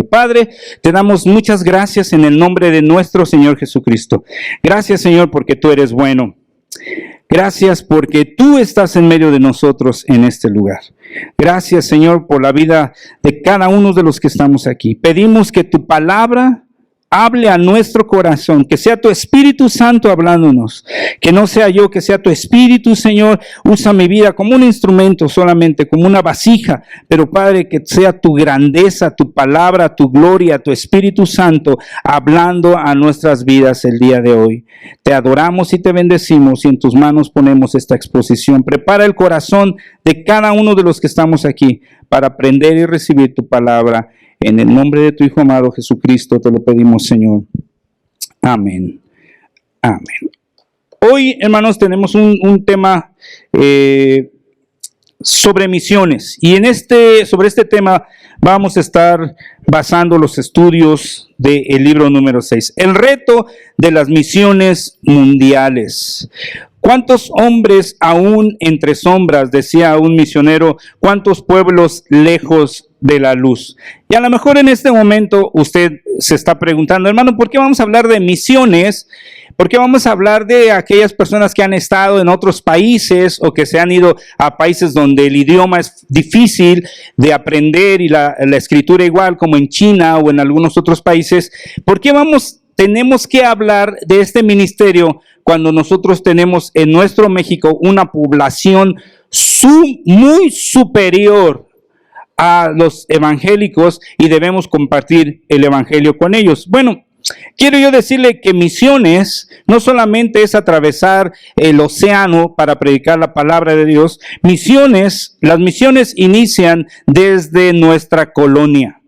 Padre, te damos muchas gracias en el nombre de nuestro Señor Jesucristo. Gracias, Señor, porque tú eres bueno. Gracias porque tú estás en medio de nosotros en este lugar. Gracias, Señor, por la vida de cada uno de los que estamos aquí. Pedimos que tu palabra hable a nuestro corazón, que sea tu Espíritu Santo hablándonos, que no sea yo, que sea tu Espíritu, Señor. Usa mi vida como un instrumento solamente, como una vasija, pero Padre, que sea tu grandeza, tu palabra, tu gloria, tu Espíritu Santo hablando a nuestras vidas el día de hoy. Te adoramos y te bendecimos y en tus manos ponemos esta exposición. Prepara el corazón de cada uno de los que estamos aquí para aprender y recibir tu palabra. En el nombre de tu Hijo amado Jesucristo te lo pedimos, Señor. Amén. Amén. Hoy, hermanos, tenemos un tema sobre misiones. Y sobre este tema vamos a estar basando los estudios del libro número 6. El reto de las misiones mundiales. ¿Cuántos hombres aún entre sombras? Decía un misionero. ¿Cuántos pueblos lejos de la luz? Y a lo mejor en este momento usted se está preguntando, hermano, ¿por qué vamos a hablar de misiones? ¿Por qué vamos a hablar de aquellas personas que han estado en otros países o que se han ido a países donde el idioma es difícil de aprender y la escritura igual, como en China o en algunos otros países? ¿Por qué tenemos que hablar de este ministerio cuando nosotros tenemos en nuestro México una población muy superior a los evangélicos y debemos compartir el evangelio con ellos? Bueno, quiero yo decirle que misiones no solamente es atravesar el océano para predicar la palabra de Dios. Las misiones inician desde nuestra colonia.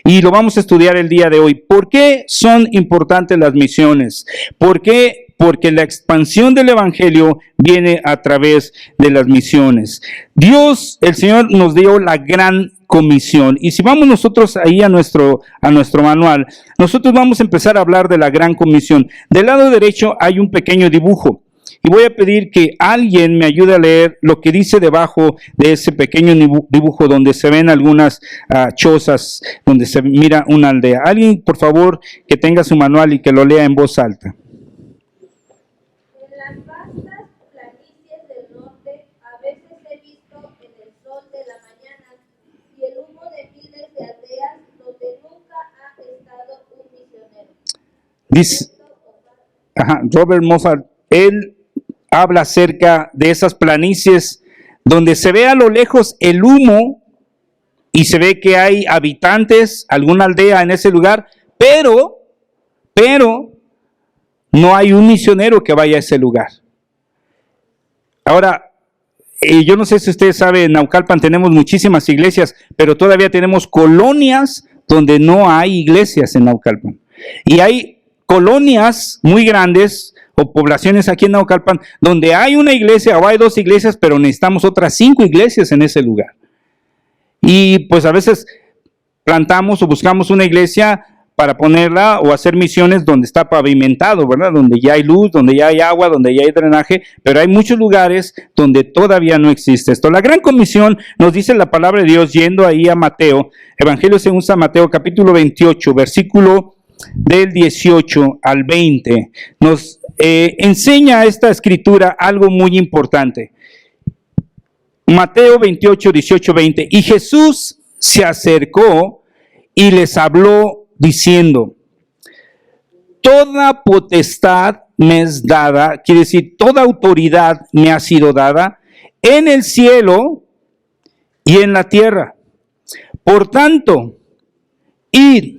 Y lo vamos a estudiar el día de hoy. ¿Por qué son importantes las misiones? ¿Por qué? Porque la expansión del evangelio viene a través de las misiones. Dios, el Señor, nos dio la gran comisión. Y si vamos nosotros ahí a nuestro manual, nosotros vamos a empezar a hablar de la gran comisión. Del lado derecho hay un pequeño dibujo. Y voy a pedir que alguien me ayude a leer lo que dice debajo de ese pequeño dibujo donde se ven algunas chozas, donde se mira una aldea. Alguien, por favor, que tenga su manual y que lo lea en voz alta. En las vastas planicies del norte, a veces he visto en el sol de la mañana y el humo de miles de aldeas donde nunca ha estado un misionero. Dice, Robert Moffat, él habla acerca de esas planicies donde se ve a lo lejos el humo y se ve que hay habitantes, alguna aldea en ese lugar, pero no hay un misionero que vaya a ese lugar. Ahora, yo no sé si ustedes saben, en Naucalpan tenemos muchísimas iglesias, pero todavía tenemos colonias donde no hay iglesias en Naucalpan. Y hay colonias muy grandes o poblaciones aquí en Naucalpan donde hay una iglesia o hay 2 iglesias, pero necesitamos otras 5 iglesias en ese lugar. Y pues a veces plantamos o buscamos una iglesia para ponerla o hacer misiones donde está pavimentado, ¿verdad? Donde ya hay luz, donde ya hay agua, donde ya hay drenaje, pero hay muchos lugares donde todavía no existe esto. La gran comisión nos dice la palabra de Dios yendo ahí a Mateo, Evangelio según San Mateo, capítulo 28, versículo del 18 al 20, nos enseña esta escritura algo muy importante. Mateo 28, 18, 20. Y Jesús se acercó y les habló diciendo: toda potestad me es dada, quiere decir, toda autoridad me ha sido dada en el cielo y en la tierra. Por tanto, id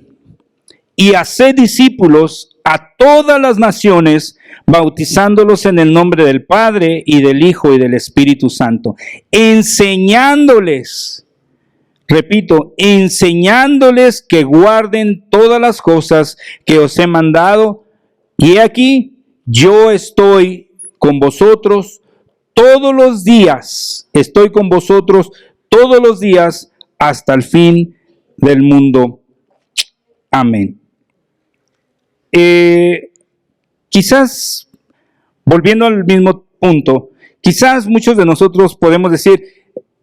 y haced discípulos a todas las naciones, bautizándolos en el nombre del Padre y del Hijo y del Espíritu Santo, enseñándoles, repito, enseñándoles que guarden todas las cosas que os he mandado. Y he aquí, yo estoy con vosotros todos los días, estoy con vosotros todos los días hasta el fin del mundo. Amén. Quizás, volviendo al mismo punto, quizás muchos de nosotros podemos decir,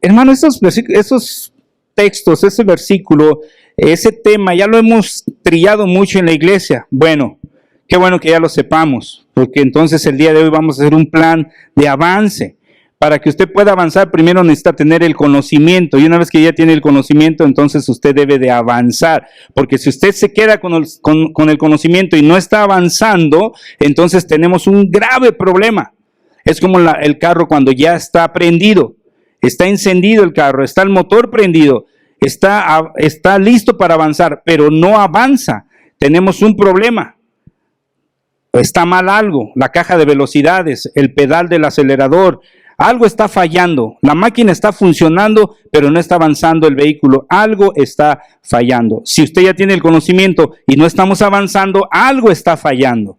hermano, esos textos, ese versículo ese tema ya lo hemos trillado mucho en la iglesia. Bueno, qué bueno que ya lo sepamos, porque entonces el día de hoy vamos a hacer un plan de avance. Para que usted pueda avanzar, primero necesita tener el conocimiento, y una vez que ya tiene el conocimiento, entonces usted debe de avanzar, porque si usted se queda con el conocimiento y no está avanzando, entonces tenemos un grave problema. Es como el carro cuando ya está prendido, está encendido el carro, está el motor prendido, está listo para avanzar, pero no avanza. Tenemos un problema. Está mal algo, la caja de velocidades, el pedal del acelerador, algo está fallando. La máquina está funcionando, pero no está avanzando el vehículo. Algo está fallando. Si usted ya tiene el conocimiento y no estamos avanzando, algo está fallando.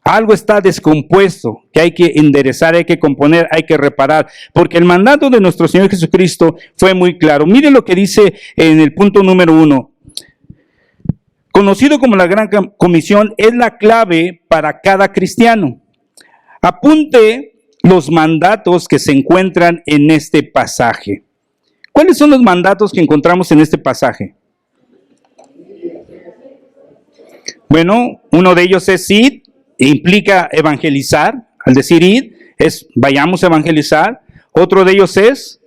Algo está descompuesto, que hay que enderezar, hay que componer, hay que reparar, porque el mandato de nuestro Señor Jesucristo fue muy claro. Miren lo que dice en el punto número 1. Conocido como la Gran Comisión, es la clave para cada cristiano. Apunte los mandatos que se encuentran en este pasaje. ¿Cuáles son los mandatos que encontramos en este pasaje? Bueno, uno de ellos es id, implica evangelizar. Al decir id, es vayamos a evangelizar. Otro de ellos es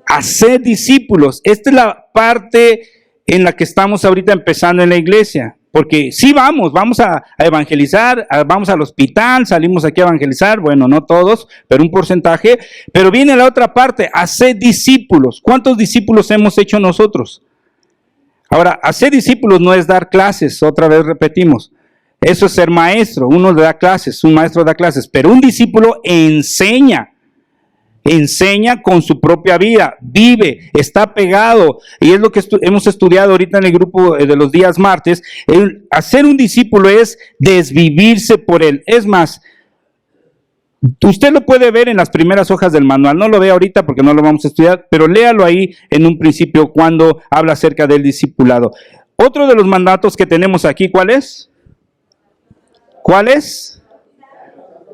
hacer discípulos. Esta es la parte en la que estamos ahorita empezando en la iglesia. Porque sí vamos a evangelizar, vamos al hospital, salimos aquí a evangelizar, bueno, no todos, pero un porcentaje. Pero viene la otra parte, hacer discípulos. ¿Cuántos discípulos hemos hecho nosotros? Ahora, hacer discípulos no es dar clases, otra vez repetimos. Eso es ser maestro, uno le da clases, un maestro da clases, pero un discípulo enseña con su propia vida, vive, está pegado, y es lo que hemos estudiado ahorita en el grupo de los días martes. Hacer un discípulo es desvivirse por él. Es más, usted lo puede ver en las primeras hojas del manual, no lo ve ahorita porque no lo vamos a estudiar, pero léalo ahí en un principio cuando habla acerca del discipulado. Otro de los mandatos que tenemos aquí, ¿cuál es? ¿Cuál es?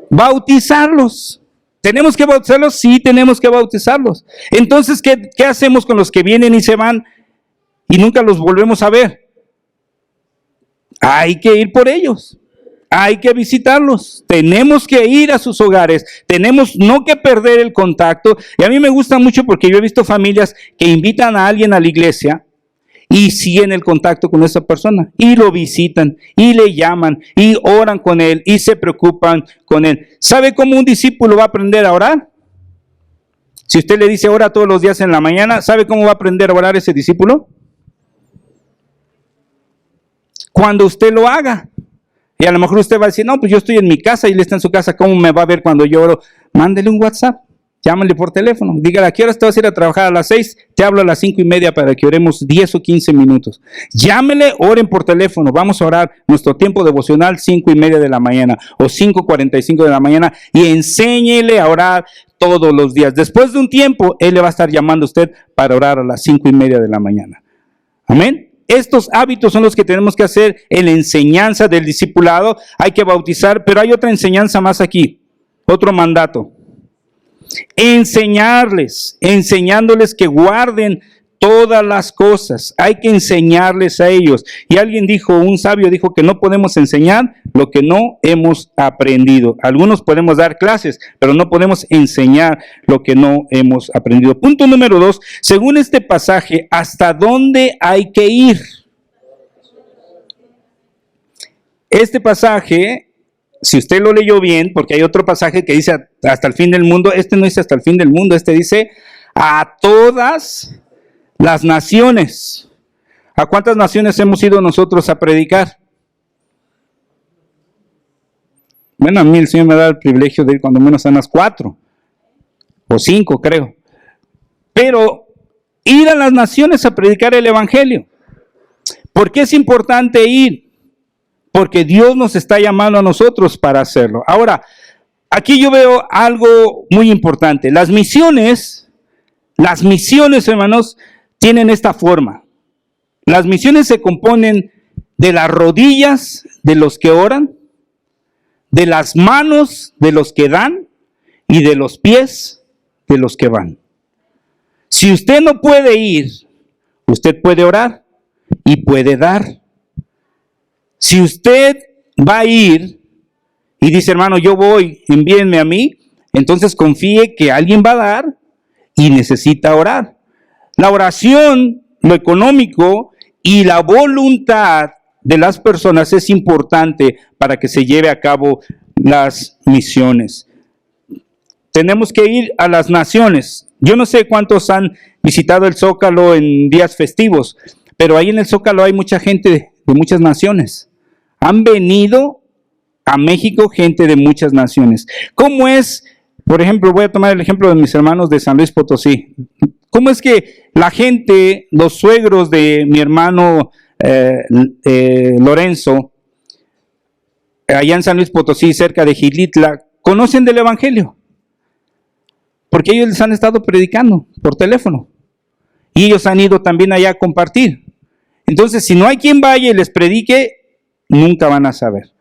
Bautizarlos. ¿Tenemos que bautizarlos? Sí, tenemos que bautizarlos. Entonces, ¿qué hacemos con los que vienen y se van y nunca los volvemos a ver? Hay que ir por ellos. Hay que visitarlos. Tenemos que ir a sus hogares. Tenemos no que perder el contacto. Y a mí me gusta mucho porque yo he visto familias que invitan a alguien a la iglesia y siguen el contacto con esa persona, y lo visitan, y le llaman, y oran con él, y se preocupan con él. ¿Sabe cómo un discípulo va a aprender a orar? Si usted le dice ora todos los días en la mañana, ¿sabe cómo va a aprender a orar ese discípulo? Cuando usted lo haga. Y a lo mejor usted va a decir, no, pues yo estoy en mi casa y él está en su casa, ¿cómo me va a ver cuando yo oro? Mándele un WhatsApp. Llámale por teléfono, dígale, ¿a qué horas te vas a ir a trabajar? A las 6, te hablo a las 5:30 para que oremos 10 o 15 minutos. Llámele, oren por teléfono, vamos a orar nuestro tiempo devocional 5:30 de la mañana o 5:45 de la mañana, y enséñele a orar todos los días. Después de un tiempo, él le va a estar llamando a usted para orar a las 5:30 de la mañana. Amén. Estos hábitos son los que tenemos que hacer en la enseñanza del discipulado. Hay que bautizar, pero hay otra enseñanza más aquí, otro mandato. Enseñándoles que guarden todas las cosas. Hay que enseñarles a ellos. Y alguien dijo, un sabio dijo que no podemos enseñar lo que no hemos aprendido. Algunos podemos dar clases, pero no podemos enseñar lo que no hemos aprendido. Punto número 2, según este pasaje, ¿hasta dónde hay que ir? Este pasaje, si usted lo leyó bien, porque hay otro pasaje que dice hasta el fin del mundo, este no dice hasta el fin del mundo, este dice a todas las naciones. ¿A cuántas naciones hemos ido nosotros a predicar? Bueno, a mí el Señor me da el privilegio de ir cuando menos a unas 4 o 5, creo. Pero ir a las naciones a predicar el evangelio. ¿Por qué es importante ir? Porque Dios nos está llamando a nosotros para hacerlo. Ahora, aquí yo veo algo muy importante. Las misiones, hermanos, tienen esta forma. Las misiones se componen de las rodillas de los que oran, de las manos de los que dan y de los pies de los que van. Si usted no puede ir, usted puede orar. y puede dar. Si usted va a ir y dice, hermano, yo voy, envíenme a mí, entonces confíe que alguien va a dar y necesita orar. La oración, lo económico y la voluntad de las personas es importante para que se lleve a cabo las misiones. Tenemos que ir a las naciones. Yo no sé cuántos han visitado el Zócalo en días festivos, pero ahí en el Zócalo hay mucha gente de muchas naciones. Han venido a México gente de muchas naciones. ¿Cómo es? Por ejemplo, voy a tomar el ejemplo de mis hermanos de San Luis Potosí. ¿Cómo es que la gente, los suegros de mi hermano Lorenzo, allá en San Luis Potosí, cerca de Gilitla, conocen del Evangelio? Porque ellos les han estado predicando por teléfono. Y ellos han ido también allá a compartir. Entonces, si no hay quien vaya y les predique, nunca van a saber.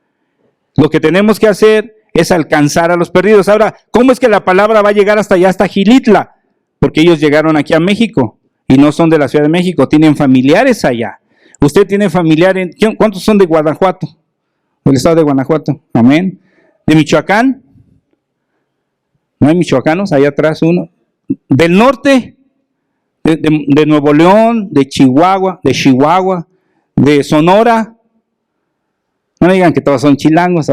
Lo que tenemos que hacer es alcanzar a los perdidos. Ahora, ¿cómo es que la palabra va a llegar hasta allá, hasta Gilitla? Porque ellos llegaron aquí a México y no son de la Ciudad de México, tienen familiares allá. Usted tiene familiares, ¿cuántos son de Guanajuato? Del estado de Guanajuato, amén. ¿De Michoacán? ¿No hay michoacanos? Allá atrás uno. ¿Del norte? De Nuevo León, de Chihuahua, de Sonora. No digan que todos son chilangos.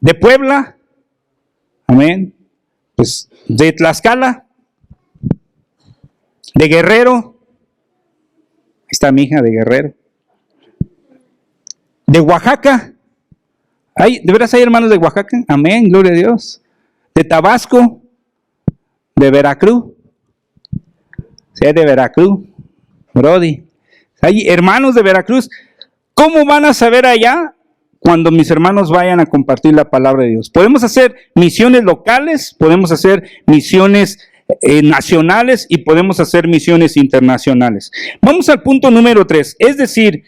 De Puebla, amén. Pues de Tlaxcala, de Guerrero. Ahí está mi hija de Guerrero. De Oaxaca. ¿De veras hay hermanos de Oaxaca? Amén, gloria a Dios. De Tabasco, de Veracruz. Sí, de Veracruz, Brody. Hay hermanos de Veracruz. ¿Cómo van a saber allá cuando mis hermanos vayan a compartir la palabra de Dios? Podemos hacer misiones locales, podemos hacer misiones nacionales y podemos hacer misiones internacionales. Vamos al punto número 3, es decir,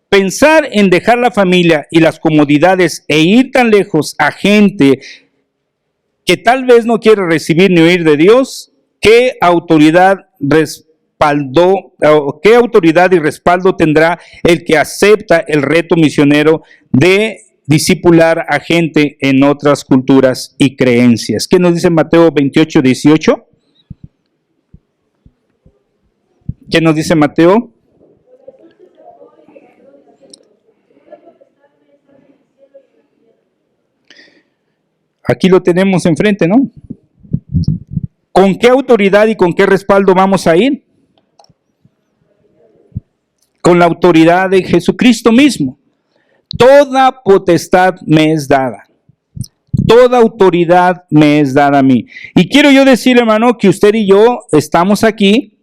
pensar en dejar la familia y las comodidades e ir tan lejos a gente que tal vez no quiere recibir ni oír de Dios. ¿Qué autoridad y respaldo tendrá el que acepta el reto misionero de discipular a gente en otras culturas y creencias? ¿Qué nos dice Mateo 28, 18? ¿Qué nos dice Mateo? Aquí lo tenemos enfrente, ¿no? ¿Con qué autoridad y con qué respaldo vamos a ir? Con la autoridad de Jesucristo mismo. Toda potestad me es dada. Toda autoridad me es dada a mí. Y quiero yo decir, hermano, que usted y yo estamos aquí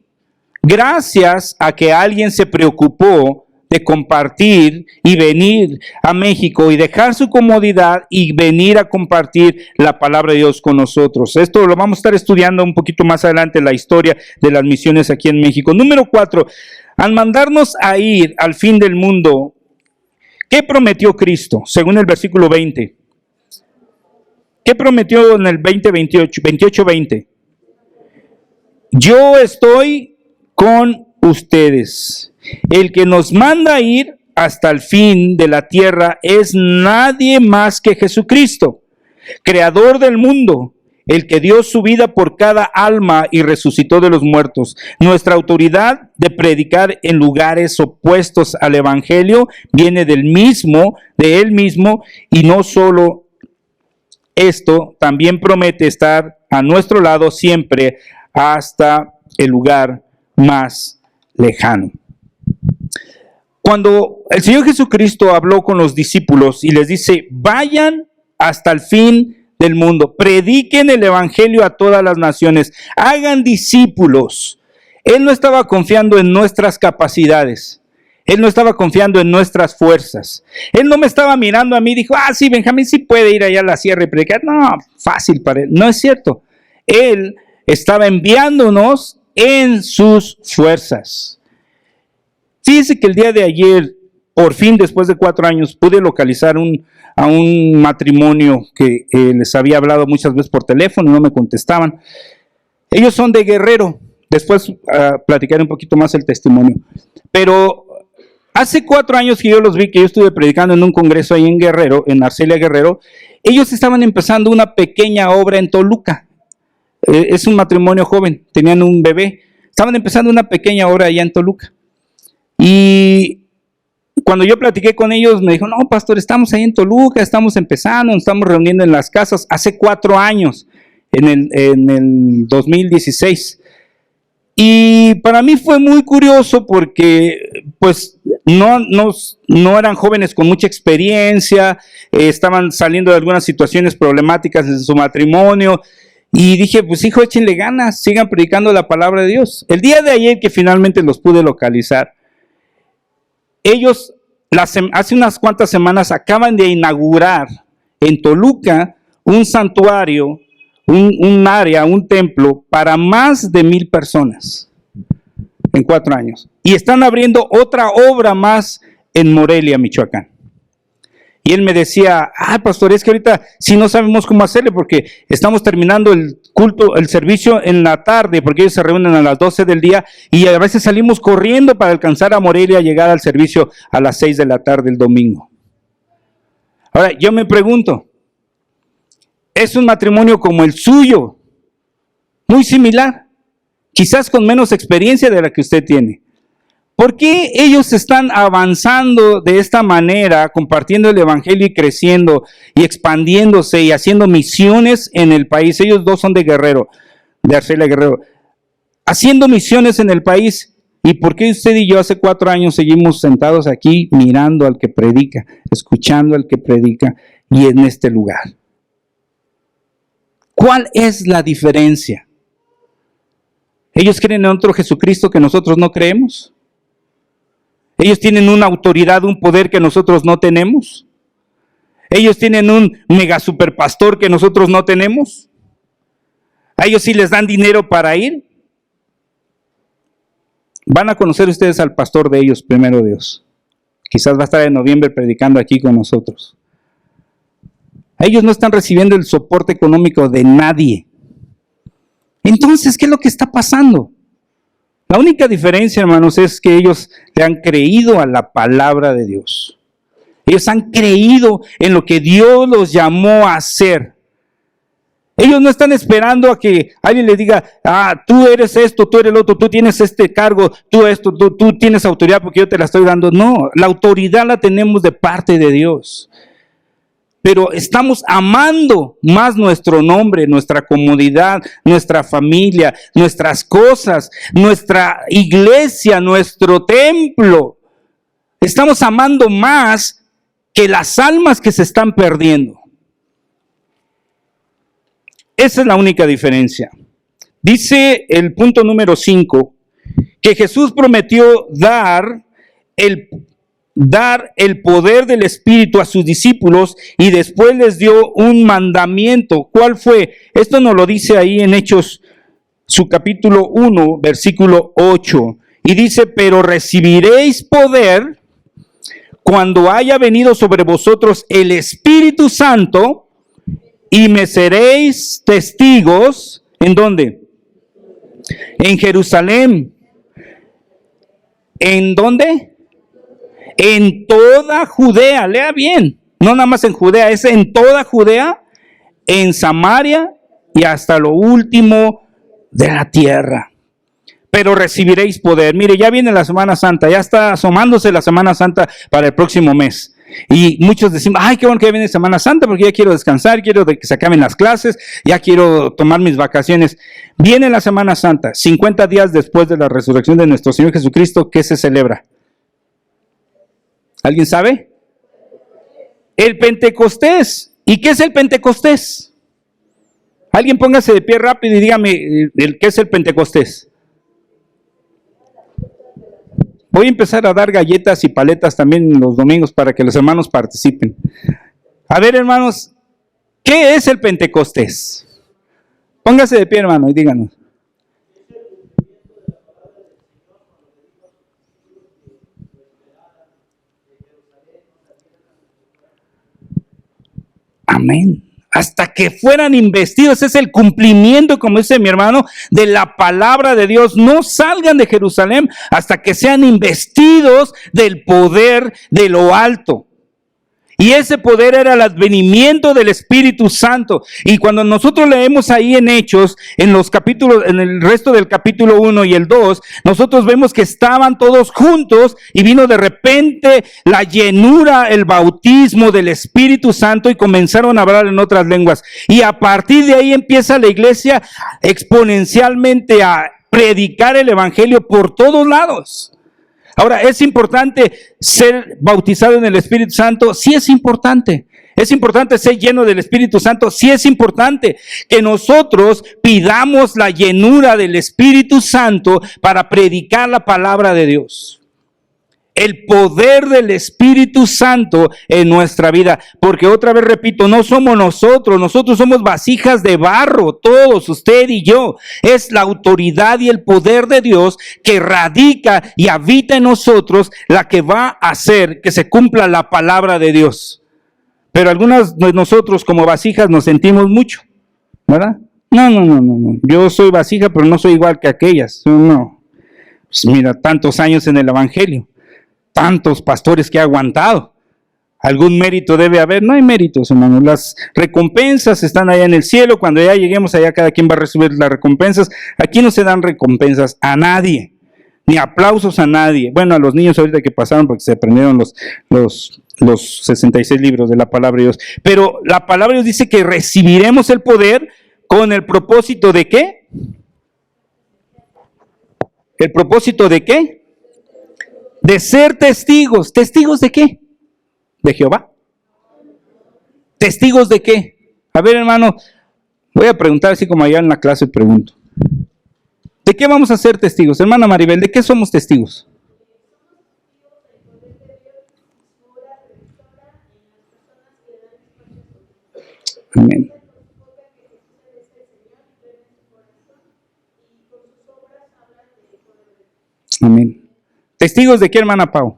gracias a que alguien se preocupó de compartir y venir a México y dejar su comodidad y venir a compartir la palabra de Dios con nosotros. Esto lo vamos a estar estudiando un poquito más adelante, la historia de las misiones aquí en México. Número 4, al mandarnos a ir al fin del mundo, ¿qué prometió Cristo? Según el versículo 20. ¿Qué prometió en el 28:20? Yo estoy con ustedes. El que nos manda a ir hasta el fin de la tierra es nadie más que Jesucristo, creador del mundo, el que dio su vida por cada alma y resucitó de los muertos. Nuestra autoridad de predicar en lugares opuestos al evangelio viene de él mismo, y no solo esto, también promete estar a nuestro lado siempre hasta el lugar más lejano. Cuando el Señor Jesucristo habló con los discípulos y les dice, vayan hasta el fin del mundo, prediquen el evangelio a todas las naciones, hagan discípulos. Él no estaba confiando en nuestras capacidades, Él no estaba confiando en nuestras fuerzas. Él no me estaba mirando a mí y dijo, sí, Benjamín sí puede ir allá a la sierra y predicar. No, fácil para él. No es cierto. Él estaba enviándonos en sus fuerzas. Fíjense que el día de ayer, por fin, después de 4 años, pude localizar a un matrimonio que les había hablado muchas veces por teléfono, no me contestaban. Ellos son de Guerrero Después platicaré un poquito más el testimonio. Pero hace 4 años que yo los vi, que yo estuve predicando en un congreso ahí en Guerrero, en Arcelia Guerrero, ellos estaban empezando una pequeña obra en Toluca. Es un matrimonio joven, tenían un bebé. Estaban empezando una pequeña obra allá en Toluca. Y cuando yo platiqué con ellos, me dijo, no, pastor, estamos ahí en Toluca, estamos empezando, nos estamos reuniendo en las casas. Hace 4 años, en el 2016. Y para mí fue muy curioso porque, pues, no eran jóvenes con mucha experiencia, estaban saliendo de algunas situaciones problemáticas en su matrimonio. Y dije, pues hijo, échenle ganas, sigan predicando la palabra de Dios. El día de ayer que finalmente los pude localizar, ellos hace unas cuantas semanas acaban de inaugurar en Toluca un santuario, un área, un templo para más de 1,000 personas en 4 años. Y están abriendo otra obra más en Morelia, Michoacán. Y él me decía, pastor, es que ahorita sí no sabemos cómo hacerle porque estamos terminando el culto, el servicio en la tarde, porque ellos se reúnen a las 12 del día y a veces salimos corriendo para alcanzar a Morelia, llegar al servicio a las 6 de la tarde el domingo. Ahora, yo me pregunto, ¿es un matrimonio como el suyo? Muy similar, quizás con menos experiencia de la que usted tiene. ¿Por qué ellos están avanzando de esta manera, compartiendo el evangelio y creciendo y expandiéndose y haciendo misiones en el país? Ellos dos son de Guerrero, de Arcelia Guerrero. Haciendo misiones en el país. ¿Y por qué usted y yo hace 4 años seguimos sentados aquí mirando al que predica, escuchando al que predica y en este lugar? ¿Cuál es la diferencia? ¿Ellos creen en otro Jesucristo que nosotros no creemos? ¿Ellos tienen una autoridad, un poder que nosotros no tenemos? ¿Ellos tienen un mega superpastor que nosotros no tenemos? ¿A ellos sí les dan dinero para ir? Van a conocer ustedes al pastor de ellos, primero Dios. Quizás va a estar en noviembre predicando aquí con nosotros. Ellos no están recibiendo el soporte económico de nadie. Entonces, ¿qué es lo que está pasando? La única diferencia, hermanos, es que ellos le han creído a la palabra de Dios. Ellos han creído en lo que Dios los llamó a hacer. Ellos no están esperando a que alguien les diga, tú eres esto, tú eres el otro, tú tienes este cargo, tú esto, tú tienes autoridad porque yo te la estoy dando. No, la autoridad la tenemos de parte de Dios. Pero estamos amando más nuestro nombre, nuestra comodidad, nuestra familia, nuestras cosas, nuestra iglesia, nuestro templo. Estamos amando más que las almas que se están perdiendo. Esa es la única diferencia. Dice el punto número 5, que Jesús prometió dar el poder del Espíritu a sus discípulos y después les dio un mandamiento. ¿Cuál fue? Esto nos lo dice ahí en Hechos, su capítulo 1, versículo 8. Y dice, pero recibiréis poder cuando haya venido sobre vosotros el Espíritu Santo y me seréis testigos. ¿En dónde? En Jerusalén. ¿En dónde? En toda Judea, lea bien, no nada más en Judea, es en toda Judea, en Samaria y hasta lo último de la tierra. Pero recibiréis poder. Mire, ya viene la Semana Santa, ya está asomándose la Semana Santa para el próximo mes. Y muchos decimos, qué bueno que ya viene Semana Santa porque ya quiero descansar, quiero que se acaben las clases, ya quiero tomar mis vacaciones. Viene la Semana Santa, 50 días después de la resurrección de nuestro Señor Jesucristo, ¿qué se celebra? ¿Alguien sabe? El Pentecostés. ¿Y qué es el Pentecostés? Alguien póngase de pie rápido y dígame ¿qué es el Pentecostés? Voy a empezar a dar galletas y paletas también los domingos para que los hermanos participen. A ver, hermanos, ¿qué es el Pentecostés? Póngase de pie, hermano, y díganos. Amén. hasta que fueran investidos. Es el cumplimiento, como dice mi hermano, de la palabra de Dios. No salgan de Jerusalén hasta que sean investidos del poder de lo alto. Y ese poder era el advenimiento del Espíritu Santo. Y cuando nosotros leemos ahí en Hechos, en los capítulos, en el resto del capítulo 1 y el 2, nosotros vemos que estaban todos juntos y vino de repente la llenura, el bautismo del Espíritu Santo y comenzaron a hablar en otras lenguas. Y a partir de ahí empieza la iglesia exponencialmente a predicar el evangelio por todos lados. Ahora, ¿es importante ser bautizado en el Espíritu Santo? Sí es importante. ¿Es importante ser lleno del Espíritu Santo? Sí es importante que nosotros pidamos la llenura del Espíritu Santo para predicar la palabra de Dios. El poder del Espíritu Santo en nuestra vida. Porque otra vez repito, no somos nosotros somos vasijas de barro, todos, usted y yo. Es la autoridad y el poder de Dios que radica y habita en nosotros la que va a hacer que se cumpla la palabra de Dios. Pero algunas de nosotros como vasijas nos sentimos mucho, ¿verdad? No. Yo soy vasija, pero no soy igual que aquellas. No. Pues mira, tantos años en el evangelio. Tantos pastores que ha aguantado. Algún mérito debe haber. No hay méritos, hermanos. Las recompensas están allá en el cielo. Cuando ya lleguemos allá, cada quien va a recibir las recompensas. Aquí no se dan recompensas a nadie, ni aplausos a nadie. Bueno, a los niños ahorita que pasaron porque se aprendieron los 66 libros de la palabra de Dios. Pero la palabra de Dios dice que recibiremos el poder con el propósito de ¿qué? ¿El propósito de qué? De ser testigos. ¿Testigos de qué? ¿De Jehová? ¿Testigos de qué? A ver, hermano, voy a preguntar así como allá en la clase pregunto. ¿De qué vamos a ser testigos? Hermana Maribel, ¿de qué somos testigos? Amén. Amén. ¿Testigos de qué, hermana Pau?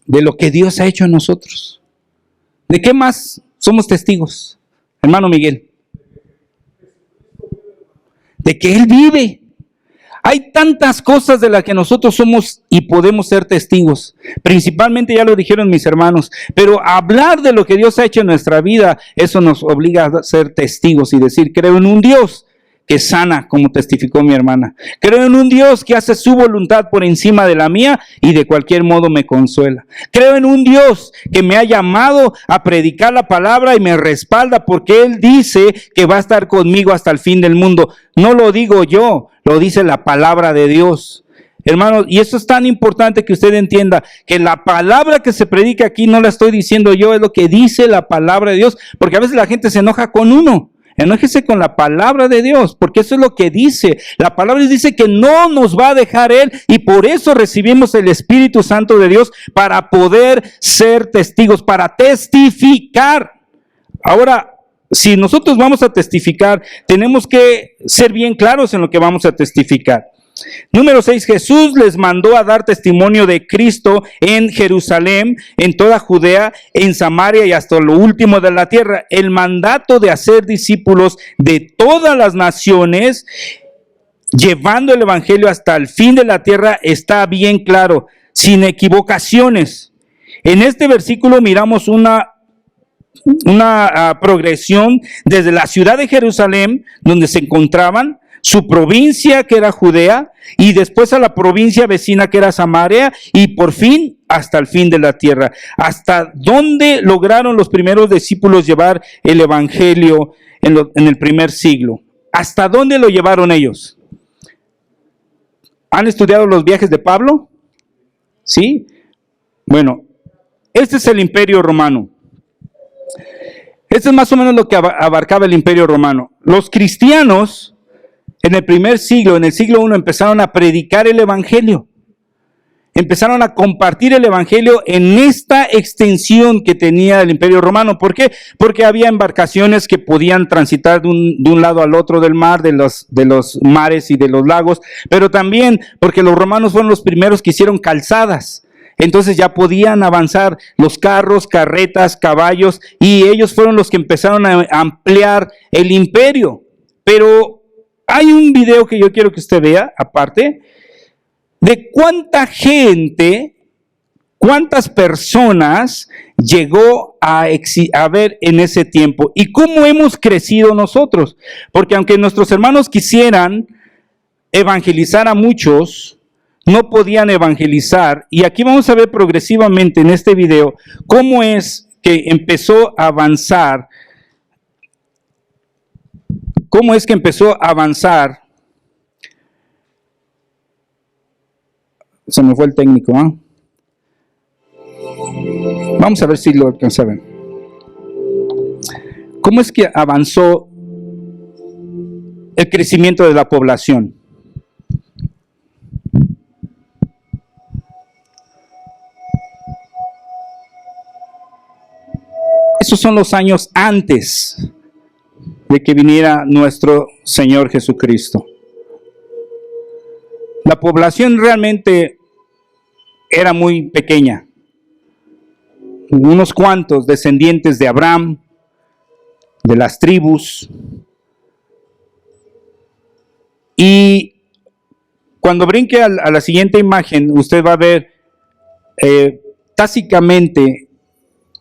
De lo que Dios ha hecho en nosotros. ¿De qué más somos testigos, hermano Miguel? De que Él vive. Hay tantas cosas de las que nosotros somos y podemos ser testigos. Principalmente ya lo dijeron mis hermanos. Pero hablar de lo que Dios ha hecho en nuestra vida, eso nos obliga a ser testigos y decir, creo en un Dios que sana, como testificó mi hermana. Creo en un Dios que hace su voluntad por encima de la mía y de cualquier modo me consuela. Creo en un Dios que me ha llamado a predicar la palabra y me respalda porque Él dice que va a estar conmigo hasta el fin del mundo. No lo digo yo, lo dice la palabra de Dios. Hermanos, y eso es tan importante que usted entienda que la palabra que se predica aquí no la estoy diciendo yo, es lo que dice la palabra de Dios, porque a veces la gente se enoja con uno. Enójese con la palabra de Dios, porque eso es lo que dice. La palabra dice que no nos va a dejar Él y por eso recibimos el Espíritu Santo de Dios para poder ser testigos, para testificar. Ahora, si nosotros vamos a testificar, tenemos que ser bien claros en lo que vamos a testificar. Número 6, Jesús les mandó a dar testimonio de Cristo en Jerusalén, en toda Judea, en Samaria y hasta lo último de la tierra. El mandato de hacer discípulos de todas las naciones, llevando el evangelio hasta el fin de la tierra, está bien claro, sin equivocaciones. En este versículo miramos una progresión desde la ciudad de Jerusalén, donde se encontraban, su provincia que era Judea y después a la provincia vecina que era Samaria y por fin hasta el fin de la tierra. ¿Hasta dónde lograron los primeros discípulos llevar el evangelio en el primer siglo? ¿Hasta dónde lo llevaron ellos? ¿Han estudiado los viajes de Pablo? ¿Sí? Bueno, este es el Imperio Romano. Este es más o menos lo que abarcaba el Imperio Romano. Los cristianos en el primer siglo, en el siglo I, empezaron a predicar el evangelio. empezaron a compartir el evangelio en esta extensión que tenía el Imperio Romano. ¿Por qué? Porque había embarcaciones que podían transitar de un lado al otro del mar, de los mares y de los lagos, pero también porque los romanos fueron los primeros que hicieron calzadas. Entonces ya podían avanzar los carros, carretas, caballos, y ellos fueron los que empezaron a ampliar el imperio. Pero hay un video que yo quiero que usted vea, aparte, de cuánta gente, cuántas personas llegó a ver en ese tiempo y cómo hemos crecido nosotros. Porque aunque nuestros hermanos quisieran evangelizar a muchos, no podían evangelizar. Y aquí vamos a ver progresivamente en este video cómo es que empezó a avanzar. ¿Cómo es que empezó a avanzar? Se me fue el técnico, ¿eh? Vamos a ver si lo alcanza a ver. ¿Cómo es que avanzó el crecimiento de la población? Esos son los años antes de que viniera nuestro Señor Jesucristo. La población realmente era muy pequeña. Unos cuantos descendientes de Abraham, de las tribus. Y cuando brinque a la siguiente imagen, usted va a ver tácitamente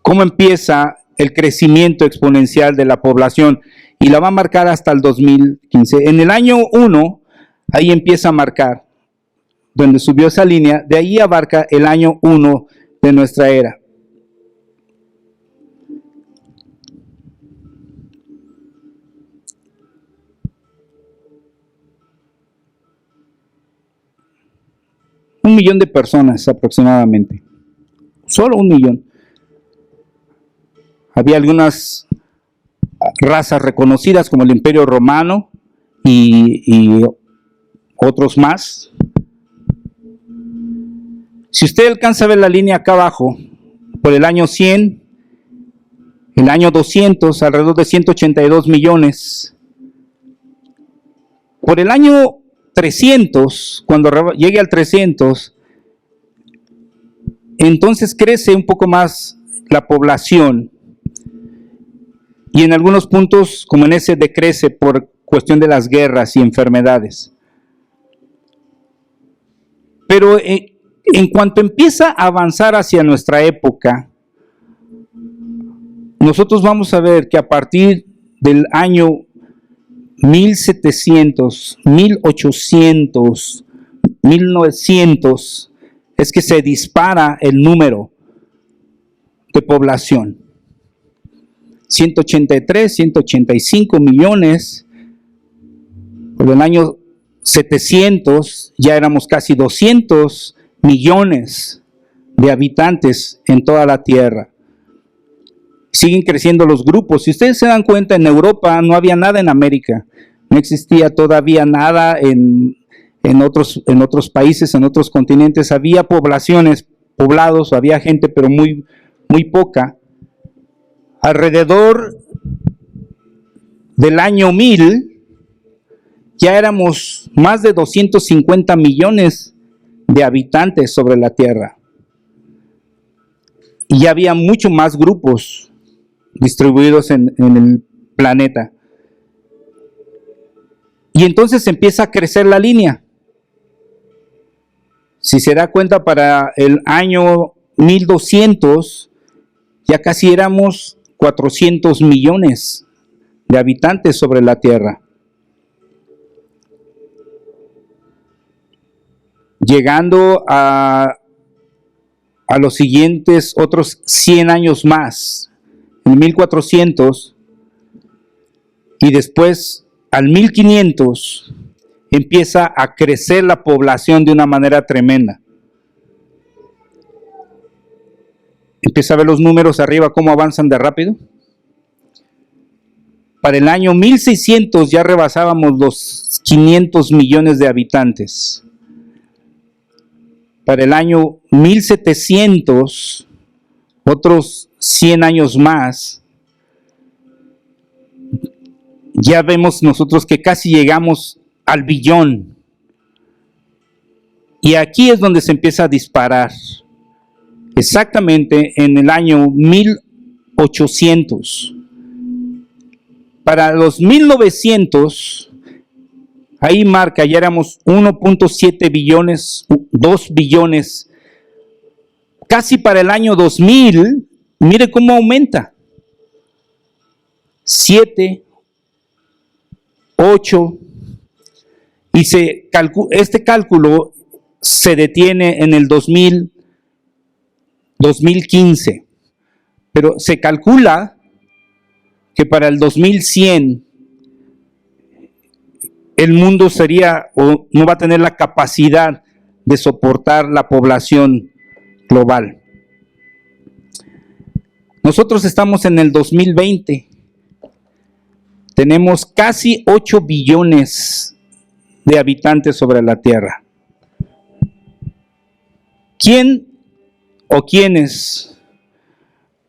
cómo empieza el crecimiento exponencial de la población, y la va a marcar hasta el 2015. En el año 1, ahí empieza a marcar, donde subió esa línea, de ahí abarca el año 1 de nuestra era. Un millón de personas aproximadamente, solo 1 millón. Había algunas razas reconocidas como el Imperio Romano y otros más. Si usted alcanza a ver la línea acá abajo, por el año 100, el año 200, alrededor de 182 millones. Por el año 300, cuando llegue al 300, entonces crece un poco más la población. Y en algunos puntos, como en ese, decrece por cuestión de las guerras y enfermedades. Pero en cuanto empieza a avanzar hacia nuestra época, nosotros vamos a ver que a partir del año 1700, 1800, 1900, es que se dispara el número de población. 183, 185 millones. Por el año 700 ya éramos casi 200 millones de habitantes en toda la tierra. Siguen creciendo los grupos. Si ustedes se dan cuenta, en Europa no había nada en América. No existía todavía nada en otros países, en otros continentes. Había poblaciones, poblados, había gente, pero muy, muy poca. Alrededor del año 1000, ya éramos más de 250 millones de habitantes sobre la Tierra. Y ya había mucho más grupos distribuidos en el planeta. Y entonces empieza a crecer la línea. Si se da cuenta, para el año 1200, ya casi éramos 400 millones de habitantes sobre la Tierra. Llegando a los siguientes otros 100 años más, en 1400, y después al 1500, empieza a crecer la población de una manera tremenda. Empieza a ver los números arriba, cómo avanzan de rápido. Para el año 1600 ya rebasábamos los 500 millones de habitantes. para el año 1700, otros 100 años más, ya vemos nosotros que casi llegamos al billón. Y aquí es donde se empieza a disparar. Exactamente en el año 1800. Para los 1900, ahí marca, ya éramos 1.7 billones, 2 billones. Casi para el año 2000, mire cómo aumenta. 7, 8, y este cálculo se detiene en el 2015, pero se calcula que para el 2100 el mundo sería o no va a tener la capacidad de soportar la población global. Nosotros estamos en el 2020. Tenemos casi 8 billones de habitantes sobre la Tierra. ¿Quién o quiénes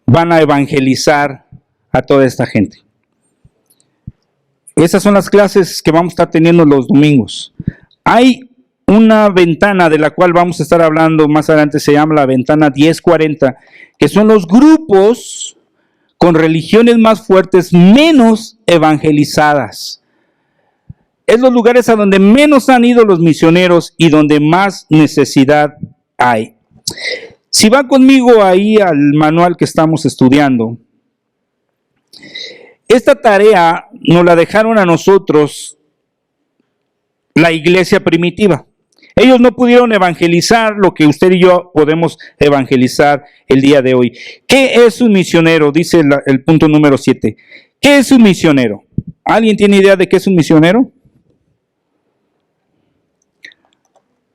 van a evangelizar a toda esta gente? Esas son las clases que vamos a estar teniendo los domingos. Hay una ventana de la cual vamos a estar hablando más adelante, se llama la ventana 1040, que son los grupos con religiones más fuertes, menos evangelizadas. Es los lugares a donde menos han ido los misioneros y donde más necesidad hay. Si va conmigo ahí al manual que estamos estudiando, esta tarea nos la dejaron a nosotros la iglesia primitiva. Ellos no pudieron evangelizar lo que usted y yo podemos evangelizar el día de hoy. ¿Qué es un misionero? Dice el punto número 7. ¿Qué es un misionero? ¿Alguien tiene idea de qué es un misionero?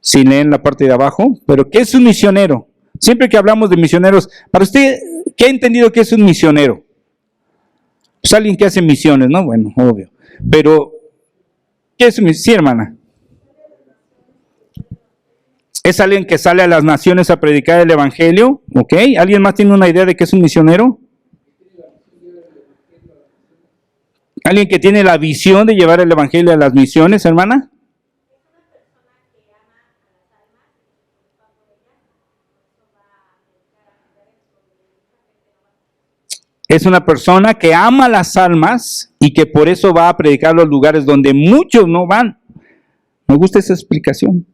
Si leen la parte de abajo, pero ¿qué es un misionero? Siempre que hablamos de misioneros, para usted, ¿qué ha entendido que es un misionero? Pues alguien que hace misiones, ¿no? Bueno, obvio. Pero, ¿qué es un misionero? Sí, hermana. ¿Es alguien que sale a las naciones a predicar el evangelio? ¿Ok? ¿Alguien más tiene una idea de qué es un misionero? ¿Alguien que tiene la visión de llevar el evangelio a las misiones, hermana? Es una persona que ama las almas y que por eso va a predicar los lugares donde muchos no van. Me gusta esa explicación.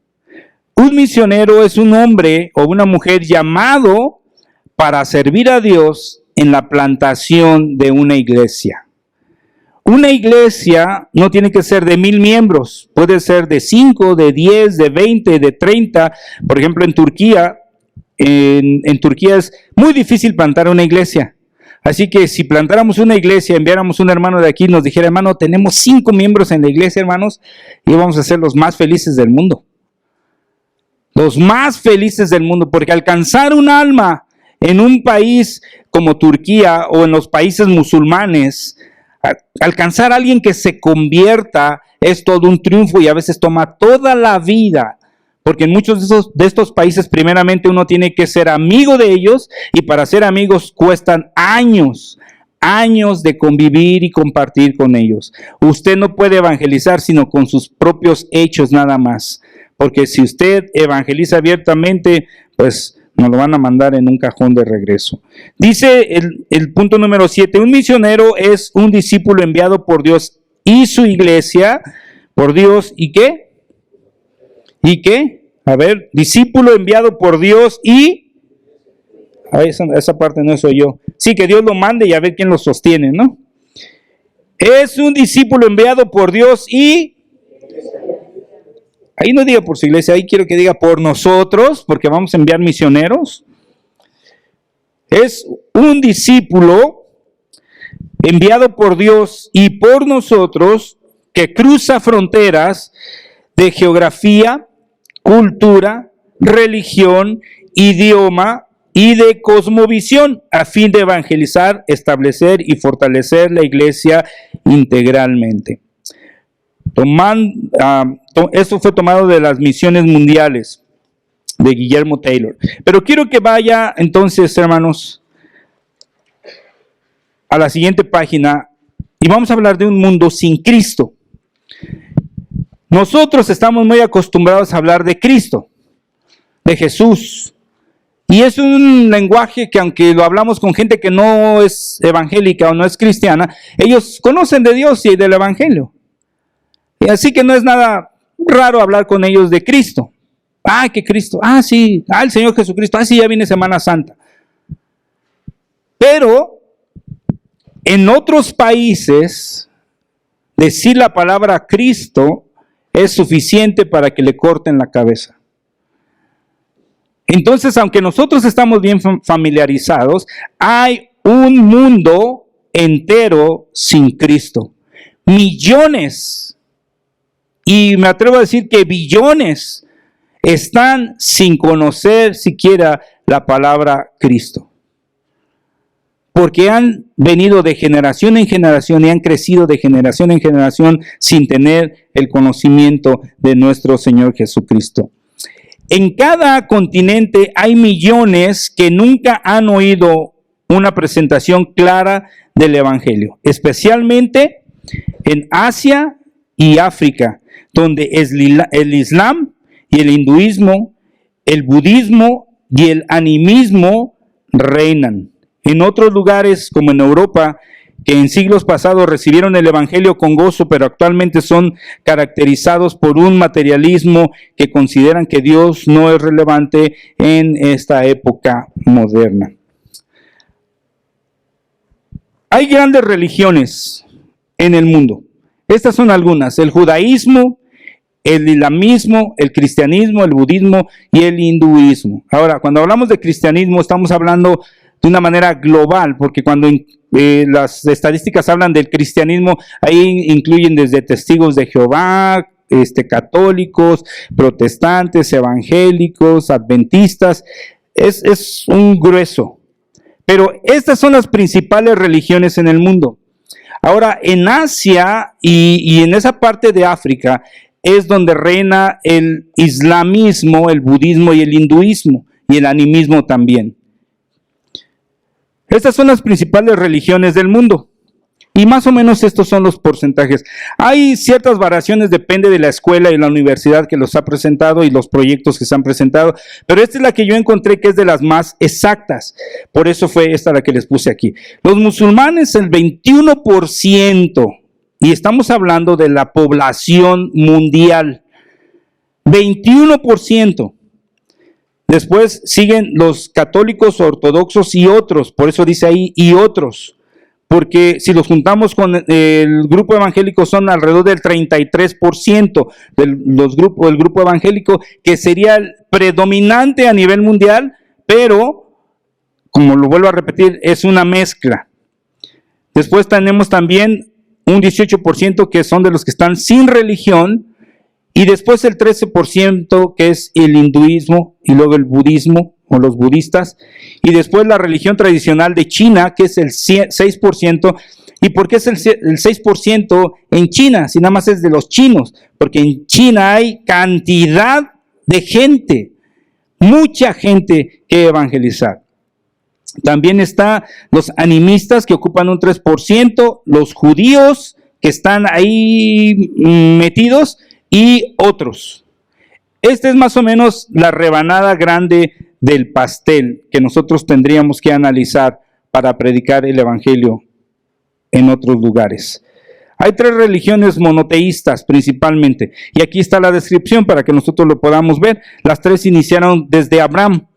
Un misionero es un hombre o una mujer llamado para servir a Dios en la plantación de una iglesia. Una iglesia no tiene que ser de 1000 miembros, puede ser de 5, de 10, de 20, de 30. Por ejemplo, en Turquía, en Turquía es muy difícil plantar una iglesia. Así que si plantáramos una iglesia, enviáramos un hermano de aquí y nos dijera, hermano, tenemos 5 miembros en la iglesia, hermanos, y vamos a ser los más felices del mundo. Los más felices del mundo, porque alcanzar un alma en un país como Turquía o en los países musulmanes, alcanzar a alguien que se convierta es todo un triunfo y a veces toma toda la vida. Porque en muchos de estos países, primeramente uno tiene que ser amigo de ellos y para ser amigos cuestan años de convivir y compartir con ellos. Usted no puede evangelizar sino con sus propios hechos nada más. Porque si usted evangeliza abiertamente, pues nos lo van a mandar en un cajón de regreso. Dice el punto número 7, un misionero es un discípulo enviado por Dios y su iglesia, por Dios, ¿y qué? ¿Y qué? A ver, discípulo enviado por Dios y... esa parte no soy yo. Sí, que Dios lo mande y a ver quién lo sostiene, ¿no? Es un discípulo enviado por Dios y... Ahí no diga por su iglesia, ahí quiero que diga por nosotros, porque vamos a enviar misioneros. Es un discípulo enviado por Dios y por nosotros que cruza fronteras de geografía, cultura, religión, idioma y de cosmovisión a fin de evangelizar, establecer y fortalecer la iglesia integralmente. Esto fue tomado de las misiones mundiales. de Guillermo Taylor. Pero quiero que vaya entonces, hermanos, a la siguiente página y vamos a hablar de un mundo sin Cristo. Nosotros estamos muy acostumbrados a hablar de Cristo, de Jesús. Y es un lenguaje que aunque lo hablamos con gente que no es evangélica o no es cristiana, ellos conocen de Dios y del Evangelio. Y así que no es nada raro hablar con ellos de Cristo. Ah, que Cristo, ah, sí, ah, el Señor Jesucristo, ah, sí, ya viene Semana Santa. Pero en otros países, decir la palabra Cristo es suficiente para que le corten la cabeza. Entonces, aunque nosotros estamos bien familiarizados, hay un mundo entero sin Cristo. Millones, y me atrevo a decir que billones, están sin conocer siquiera la palabra Cristo. Porque han venido de generación en generación y han crecido de generación en generación sin tener el conocimiento de nuestro Señor Jesucristo. En cada continente hay millones que nunca han oído una presentación clara del Evangelio, especialmente en Asia y África, donde el Islam y el hinduismo, el budismo y el animismo reinan. En otros lugares, como en Europa, que en siglos pasados recibieron el Evangelio con gozo, pero actualmente son caracterizados por un materialismo que consideran que Dios no es relevante en esta época moderna. Hay grandes religiones en el mundo. Estas son algunas: el judaísmo, el islamismo, el cristianismo, el budismo y el hinduismo. Ahora, cuando hablamos de cristianismo, estamos hablando de una manera global, porque cuando las estadísticas hablan del cristianismo, ahí incluyen desde testigos de Jehová, católicos, protestantes, evangélicos, adventistas, es un grueso. Pero estas son las principales religiones en el mundo. Ahora, en Asia y en esa parte de África es donde reina el islamismo, el budismo y el hinduismo, y el animismo también. Estas son las principales religiones del mundo. Y más o menos estos son los porcentajes. Hay ciertas variaciones, depende de la escuela y la universidad que los ha presentado y los proyectos que se han presentado. Pero esta es la que yo encontré que es de las más exactas. Por eso fue esta la que les puse aquí. Los musulmanes, el 21%. Y estamos hablando de la población mundial. 21%. Después siguen los católicos ortodoxos y otros, por eso dice ahí y otros, porque si los juntamos con el grupo evangélico son alrededor del 33% del grupo evangélico, que sería el predominante a nivel mundial, pero, como lo vuelvo a repetir, es una mezcla. Después tenemos también un 18% que son de los que están sin religión, y después el 13% que es el hinduismo y luego el budismo o los budistas. Y después la religión tradicional de China, que es el 6%. ¿Y por qué es el 6% en China? Si nada más es de los chinos. Porque en China hay cantidad de gente, mucha gente que evangelizar. También están los animistas que ocupan un 3%, los judíos que están ahí metidos, y otros. Esta es más o menos la rebanada grande del pastel que nosotros tendríamos que analizar para predicar el evangelio en otros lugares. Hay 3 religiones monoteístas principalmente, y aquí está la descripción para que nosotros lo podamos ver. Las 3 iniciaron desde Abraham.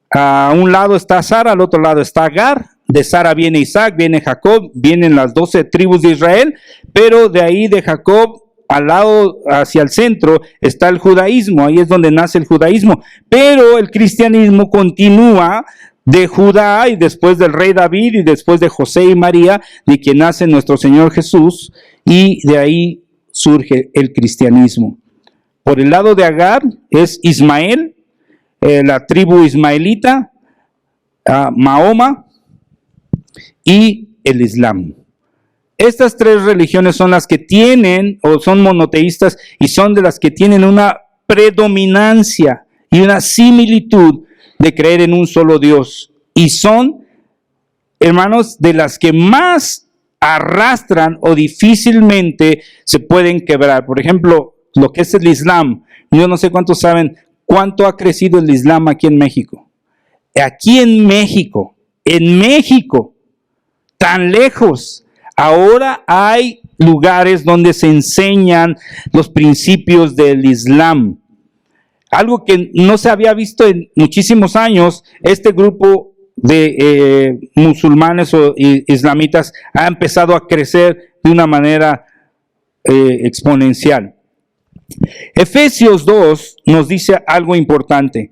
A un lado está Sara, al otro lado está Agar. De Sara viene Isaac, viene Jacob, vienen las 12 tribus de Israel, pero de ahí de Jacob al lado, hacia el centro, está el judaísmo. Ahí es donde nace el judaísmo. Pero el cristianismo continúa de Judá y después del rey David y después de José y María, de quien nace nuestro Señor Jesús, y de ahí surge el cristianismo. Por el lado de Agar es Ismael, la tribu ismaelita, Mahoma y el Islam. Estas 3 religiones son las que tienen, o son monoteístas, y son de las que tienen una predominancia y una similitud de creer en un solo Dios. Y son, hermanos, de las que más arrastran o difícilmente se pueden quebrar. Por ejemplo, lo que es el Islam. Yo no sé cuántos saben cuánto ha crecido el Islam aquí en México. Aquí en México, tan lejos, ahora hay lugares donde se enseñan los principios del Islam. Algo que no se había visto en muchísimos años. Este grupo de musulmanes o islamitas ha empezado a crecer de una manera exponencial. Efesios 2 nos dice algo importante.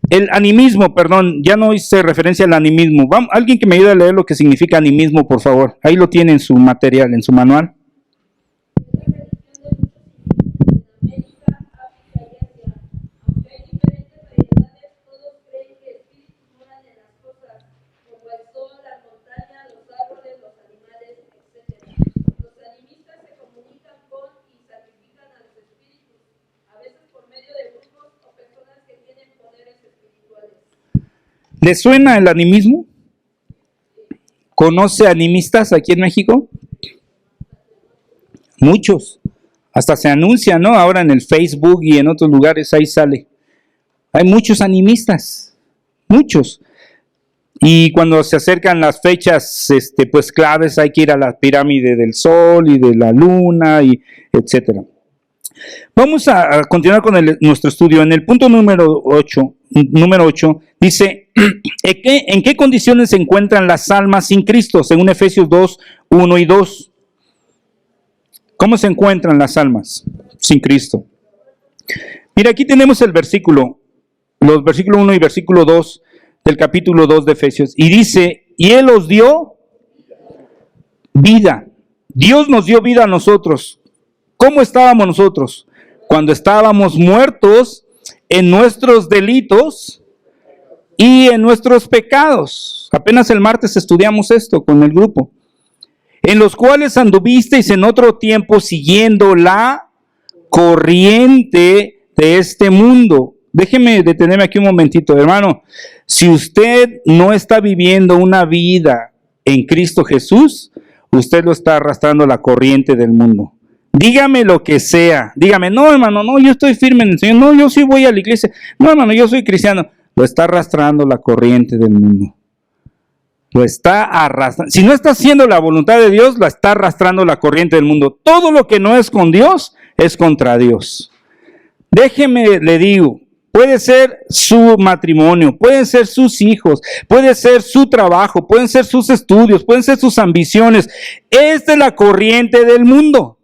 El animismo, perdón, ya no hice referencia al animismo. Vamos, alguien que me ayude a leer lo que significa animismo, por favor. Ahí lo tiene en su material, en su manual. ¿Le suena el animismo? ¿Conoce animistas aquí en México? Muchos. Hasta se anuncia, ¿no? Ahora en el Facebook y en otros lugares ahí sale. Hay muchos animistas, muchos. Y cuando se acercan las fechas, pues claves, hay que ir a la pirámide del Sol y de la Luna, y etcétera. Vamos a continuar con nuestro estudio. En el punto número 8 dice, ¿en qué condiciones se encuentran las almas sin Cristo? Según Efesios 2, 1 y 2. ¿Cómo se encuentran las almas sin Cristo? Mira, aquí tenemos el versículo, los versículos 1 y versículo 2 del capítulo 2 de Efesios. Y dice, y Él os dio vida. Dios nos dio vida a nosotros. ¿Cómo estábamos nosotros? Cuando estábamos muertos en nuestros delitos y en nuestros pecados. Apenas el martes estudiamos esto con el grupo. En los cuales anduvisteis en otro tiempo siguiendo la corriente de este mundo. Déjeme detenerme aquí un momentito, hermano. Si usted no está viviendo una vida en Cristo Jesús, usted lo está arrastrando la corriente del mundo. Dígame lo que sea. Dígame, no, hermano, no, yo estoy firme en el Señor. No, yo sí voy a la iglesia. No, hermano, yo soy cristiano. Lo está arrastrando la corriente del mundo. Lo está arrastrando. Si no está haciendo la voluntad de Dios, la está arrastrando la corriente del mundo. Todo lo que no es con Dios es contra Dios. Déjeme, le digo, puede ser su matrimonio, pueden ser sus hijos, puede ser su trabajo, pueden ser sus estudios, pueden ser sus ambiciones. Es de la corriente del mundo.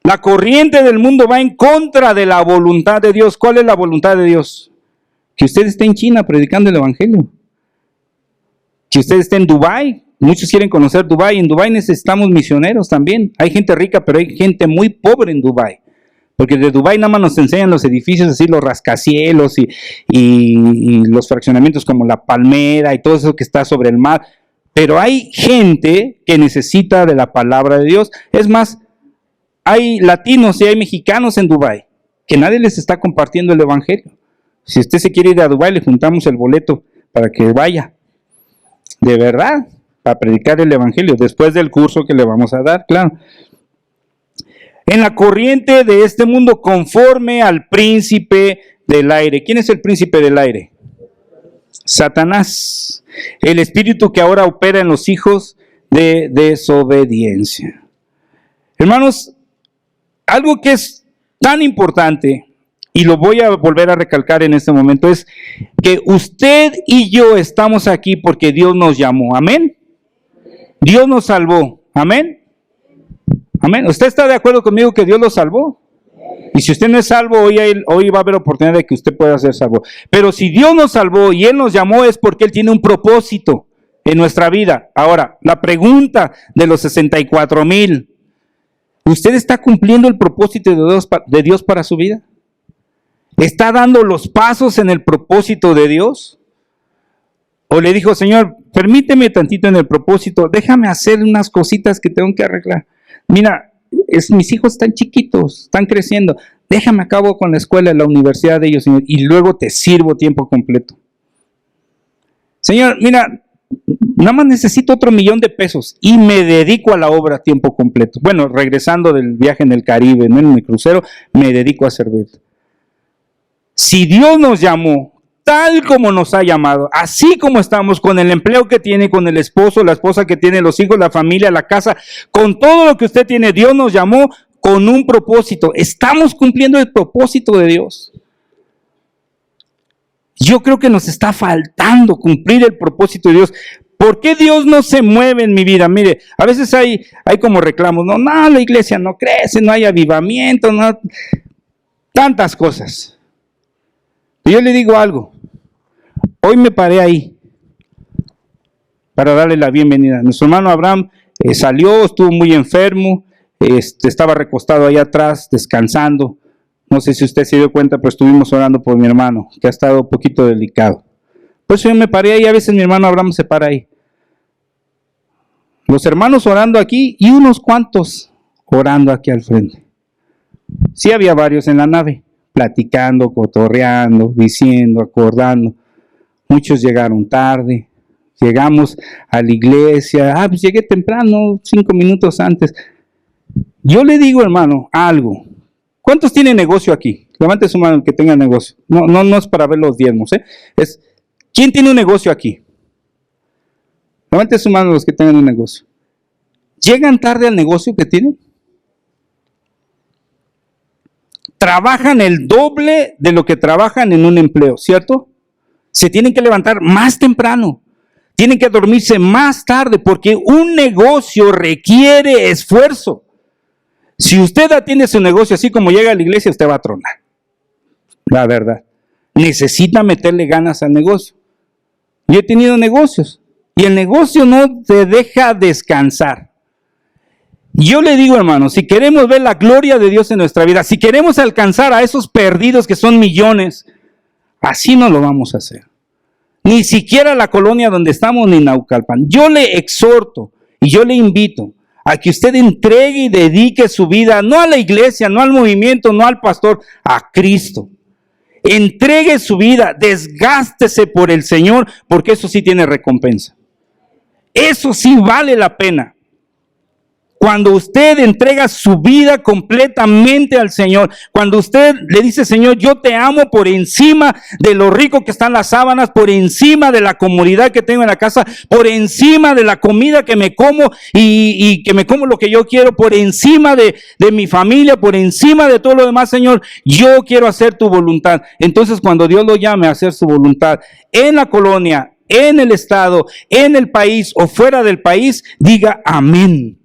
La corriente del mundo va en contra de la voluntad de Dios. ¿Cuál es la voluntad de Dios? Que usted esté en China predicando el evangelio. Que usted esté en Dubái. Muchos quieren conocer Dubái. En Dubái necesitamos misioneros también. Hay gente rica, pero hay gente muy pobre en Dubái. Porque de Dubái nada más nos enseñan los edificios así, los rascacielos y los fraccionamientos como La Palmera y todo eso que está sobre el mar. Pero hay gente que necesita de la palabra de Dios. Es más, hay latinos y hay mexicanos en Dubái que nadie les está compartiendo el evangelio. Si usted se quiere ir a Dubái, le juntamos el boleto para que vaya. De verdad, para predicar el evangelio, después del curso que le vamos a dar, claro. En la corriente de este mundo, conforme al príncipe del aire. ¿Quién es el príncipe del aire? Satanás. El espíritu que ahora opera en los hijos de desobediencia. Hermanos, algo que es tan importante, y lo voy a volver a recalcar en este momento, es que usted y yo estamos aquí porque Dios nos llamó. Amén. Dios nos salvó. Amén. Amén. ¿Usted está de acuerdo conmigo que Dios lo salvó? Y si usted no es salvo, hoy va a haber oportunidad de que usted pueda ser salvo. Pero si Dios nos salvó y Él nos llamó, es porque Él tiene un propósito en nuestra vida. Ahora, la pregunta de los 64,000, ¿usted está cumpliendo el propósito de Dios para su vida? ¿Está dando los pasos en el propósito de Dios? ¿O le dijo, Señor, permíteme tantito en el propósito, déjame hacer unas cositas que tengo que arreglar? Mira, mis hijos están chiquitos, están creciendo, déjame acabo con la escuela, la universidad de ellos, Señor, y luego te sirvo tiempo completo. Señor, mira, nada más necesito otro $1,000,000 y me dedico a la obra a tiempo completo. Bueno, regresando del viaje en el Caribe, ¿no? En mi crucero, me dedico a servir. Si Dios nos llamó tal como nos ha llamado, así como estamos, con el empleo que tiene, con el esposo, la esposa que tiene, los hijos, la familia, la casa, con todo lo que usted tiene, Dios nos llamó con un propósito. Estamos cumpliendo el propósito de Dios. Yo creo que nos está faltando cumplir el propósito de Dios. ¿Por qué Dios no se mueve en mi vida? Mire, a veces hay como reclamos, no, la iglesia no crece, no hay avivamiento, no, tantas cosas. Y yo le digo algo, hoy me paré ahí para darle la bienvenida. Nuestro hermano Abraham salió, estuvo muy enfermo, estaba recostado ahí atrás, descansando. No sé si usted se dio cuenta, pero estuvimos orando por mi hermano, que ha estado un poquito delicado. Por eso yo me paré ahí, a veces mi hermano Abraham se para ahí. Los hermanos orando aquí y unos cuantos orando aquí al frente. Sí había varios en la nave, platicando, cotorreando, diciendo, acordando. Muchos llegaron tarde, llegamos a la iglesia, pues llegué temprano, 5 minutos antes. Yo le digo, hermano, algo. ¿Cuántos tienen negocio aquí? Levante su mano el que tenga negocio. No es para ver los diezmos, ¿quién tiene un negocio aquí? Levante su mano los que tengan un negocio. ¿Llegan tarde al negocio que tienen? Trabajan el doble de lo que trabajan en un empleo, ¿cierto? Se tienen que levantar más temprano. Tienen que dormirse más tarde porque un negocio requiere esfuerzo. Si usted atiende su negocio así como llega a la iglesia, usted va a tronar. La verdad. Necesita meterle ganas al negocio. Yo he tenido negocios y el negocio no te deja descansar. Yo le digo, hermano, si queremos ver la gloria de Dios en nuestra vida, si queremos alcanzar a esos perdidos que son millones, así no lo vamos a hacer. Ni siquiera la colonia donde estamos, ni Naucalpan. Yo le exhorto y yo le invito a que usted entregue y dedique su vida, no a la iglesia, no al movimiento, no al pastor, a Cristo. Entregue su vida, desgástese por el Señor, porque eso sí tiene recompensa. Eso sí vale la pena. Cuando usted entrega su vida completamente al Señor, cuando usted le dice, Señor, yo te amo por encima de lo rico que están las sábanas, por encima de la comodidad que tengo en la casa, por encima de la comida que me como y que me como lo que yo quiero, por encima de mi familia, por encima de todo lo demás, Señor, yo quiero hacer tu voluntad. Entonces, cuando Dios lo llame a hacer su voluntad en la colonia, en el estado, en el país o fuera del país, diga amén.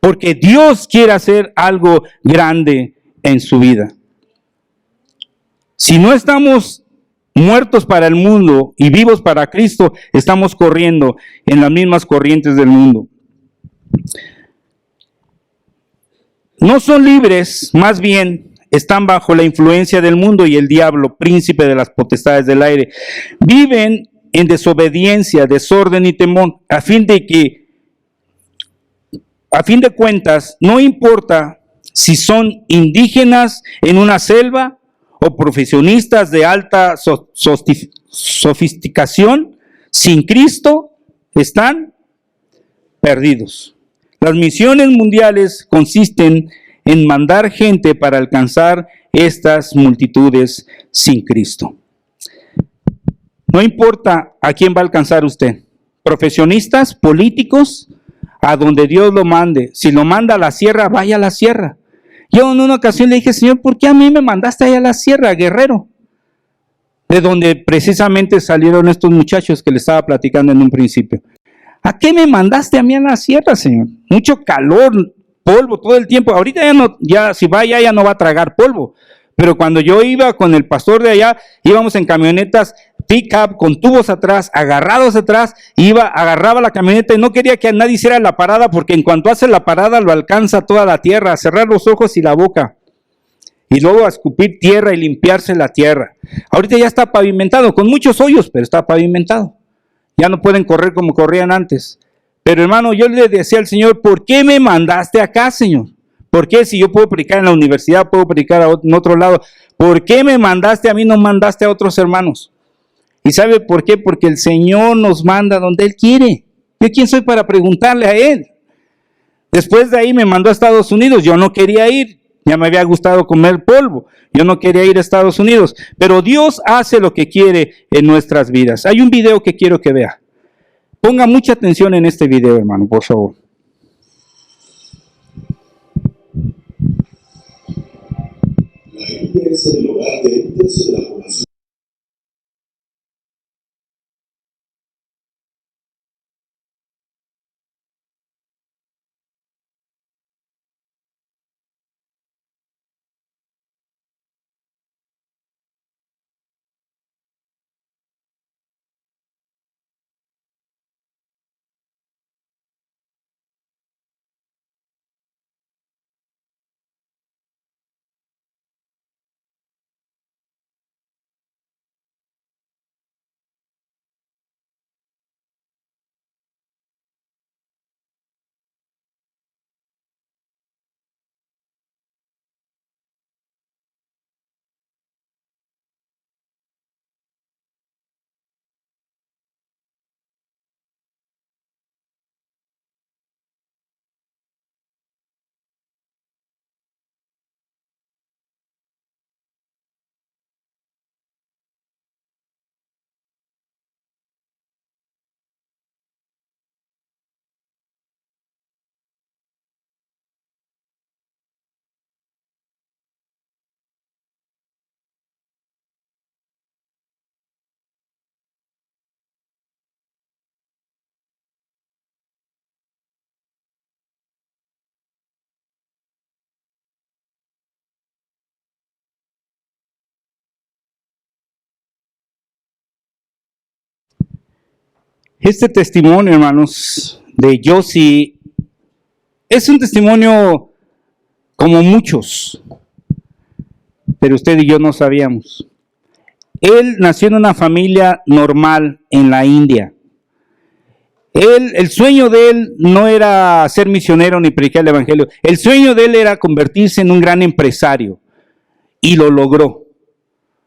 Porque Dios quiere hacer algo grande en su vida. Si no estamos muertos para el mundo y vivos para Cristo, estamos corriendo en las mismas corrientes del mundo. No son libres, más bien están bajo la influencia del mundo y el diablo, príncipe de las potestades del aire. Viven en desobediencia, desorden y temor, a fin de cuentas, no importa si son indígenas en una selva o profesionistas de alta sofisticación, sin Cristo están perdidos. Las misiones mundiales consisten en mandar gente para alcanzar estas multitudes sin Cristo. No importa a quién va a alcanzar usted, profesionistas, políticos, a donde Dios lo mande. Si lo manda a la sierra, vaya a la sierra. Yo en una ocasión le dije, Señor, ¿por qué a mí me mandaste allá a la sierra, Guerrero? De donde precisamente salieron estos muchachos que le estaba platicando en un principio. ¿A qué me mandaste a mí a la sierra, Señor? Mucho calor, polvo todo el tiempo. Ahorita si va allá ya no va a tragar polvo. Pero cuando yo iba con el pastor de allá, íbamos en camionetas pick-up con tubos atrás, agarrados atrás, agarraba la camioneta y no quería que a nadie hiciera la parada, porque en cuanto hace la parada lo alcanza toda la tierra, a cerrar los ojos y la boca, y luego a escupir tierra y limpiarse la tierra. Ahorita ya está pavimentado, con muchos hoyos, pero está pavimentado. Ya no pueden correr como corrían antes, Pero hermano, yo le decía al Señor, ¿por qué me mandaste acá, Señor? ¿Por qué si yo puedo predicar en la universidad, puedo predicar en otro lado? ¿Por qué me mandaste a mí, no mandaste a otros hermanos? ¿Y sabe por qué? Porque el Señor nos manda donde Él quiere. ¿Yo quién soy para preguntarle a Él? Después de ahí me mandó a Estados Unidos, yo no quería ir, ya me había gustado comer polvo, yo no quería ir a Estados Unidos, pero Dios hace lo que quiere en nuestras vidas. Hay un video que quiero que vea. Ponga mucha atención en este video, hermano, por favor. La India es el hogar de un tercio de la población. Este testimonio, hermanos, de Josie, es un testimonio como muchos, pero usted y yo no sabíamos. Él nació en una familia normal en la India. El sueño de él no era ser misionero ni predicar el evangelio. El sueño de él era convertirse en un gran empresario y lo logró.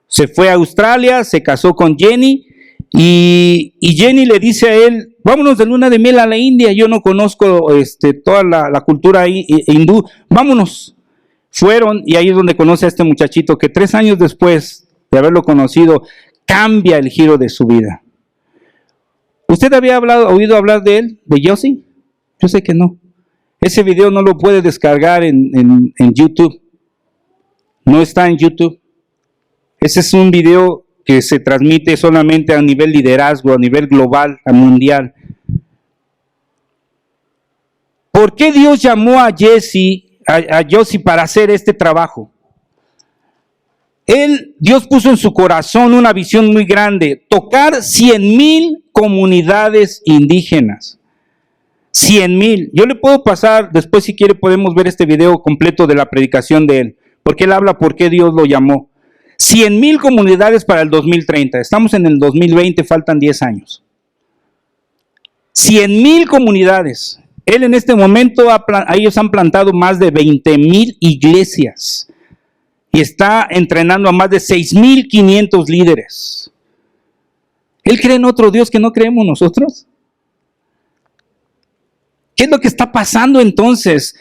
Se fue a Australia, se casó con Jenny y Jenny le dice a él, vámonos de luna de miel a la India. Yo no conozco toda la cultura hindú, vámonos. Fueron y ahí es donde conoce a este muchachito que 3 años después de haberlo conocido, cambia el giro de su vida. ¿Usted había oído hablar de él, de Josie? Yo sé que no. Ese video no lo puede descargar en YouTube. No está en YouTube. Ese es un video que se transmite solamente a nivel liderazgo, a nivel global, a mundial. ¿Por qué Dios llamó a Josie para hacer este trabajo? Dios puso en su corazón una visión muy grande, tocar 100,000 comunidades indígenas. 100,000. Yo le puedo pasar, después si quiere podemos ver este video completo de la predicación de él, porque él habla por qué Dios lo llamó. 100,000 comunidades para el 2030. Estamos en el 2020, faltan 10 años. 100,000 comunidades. Él en este momento, ellos han plantado más de 20,000 iglesias. Y está entrenando a más de 6,500 líderes. ¿Él cree en otro Dios que no creemos nosotros? ¿Qué es lo que está pasando entonces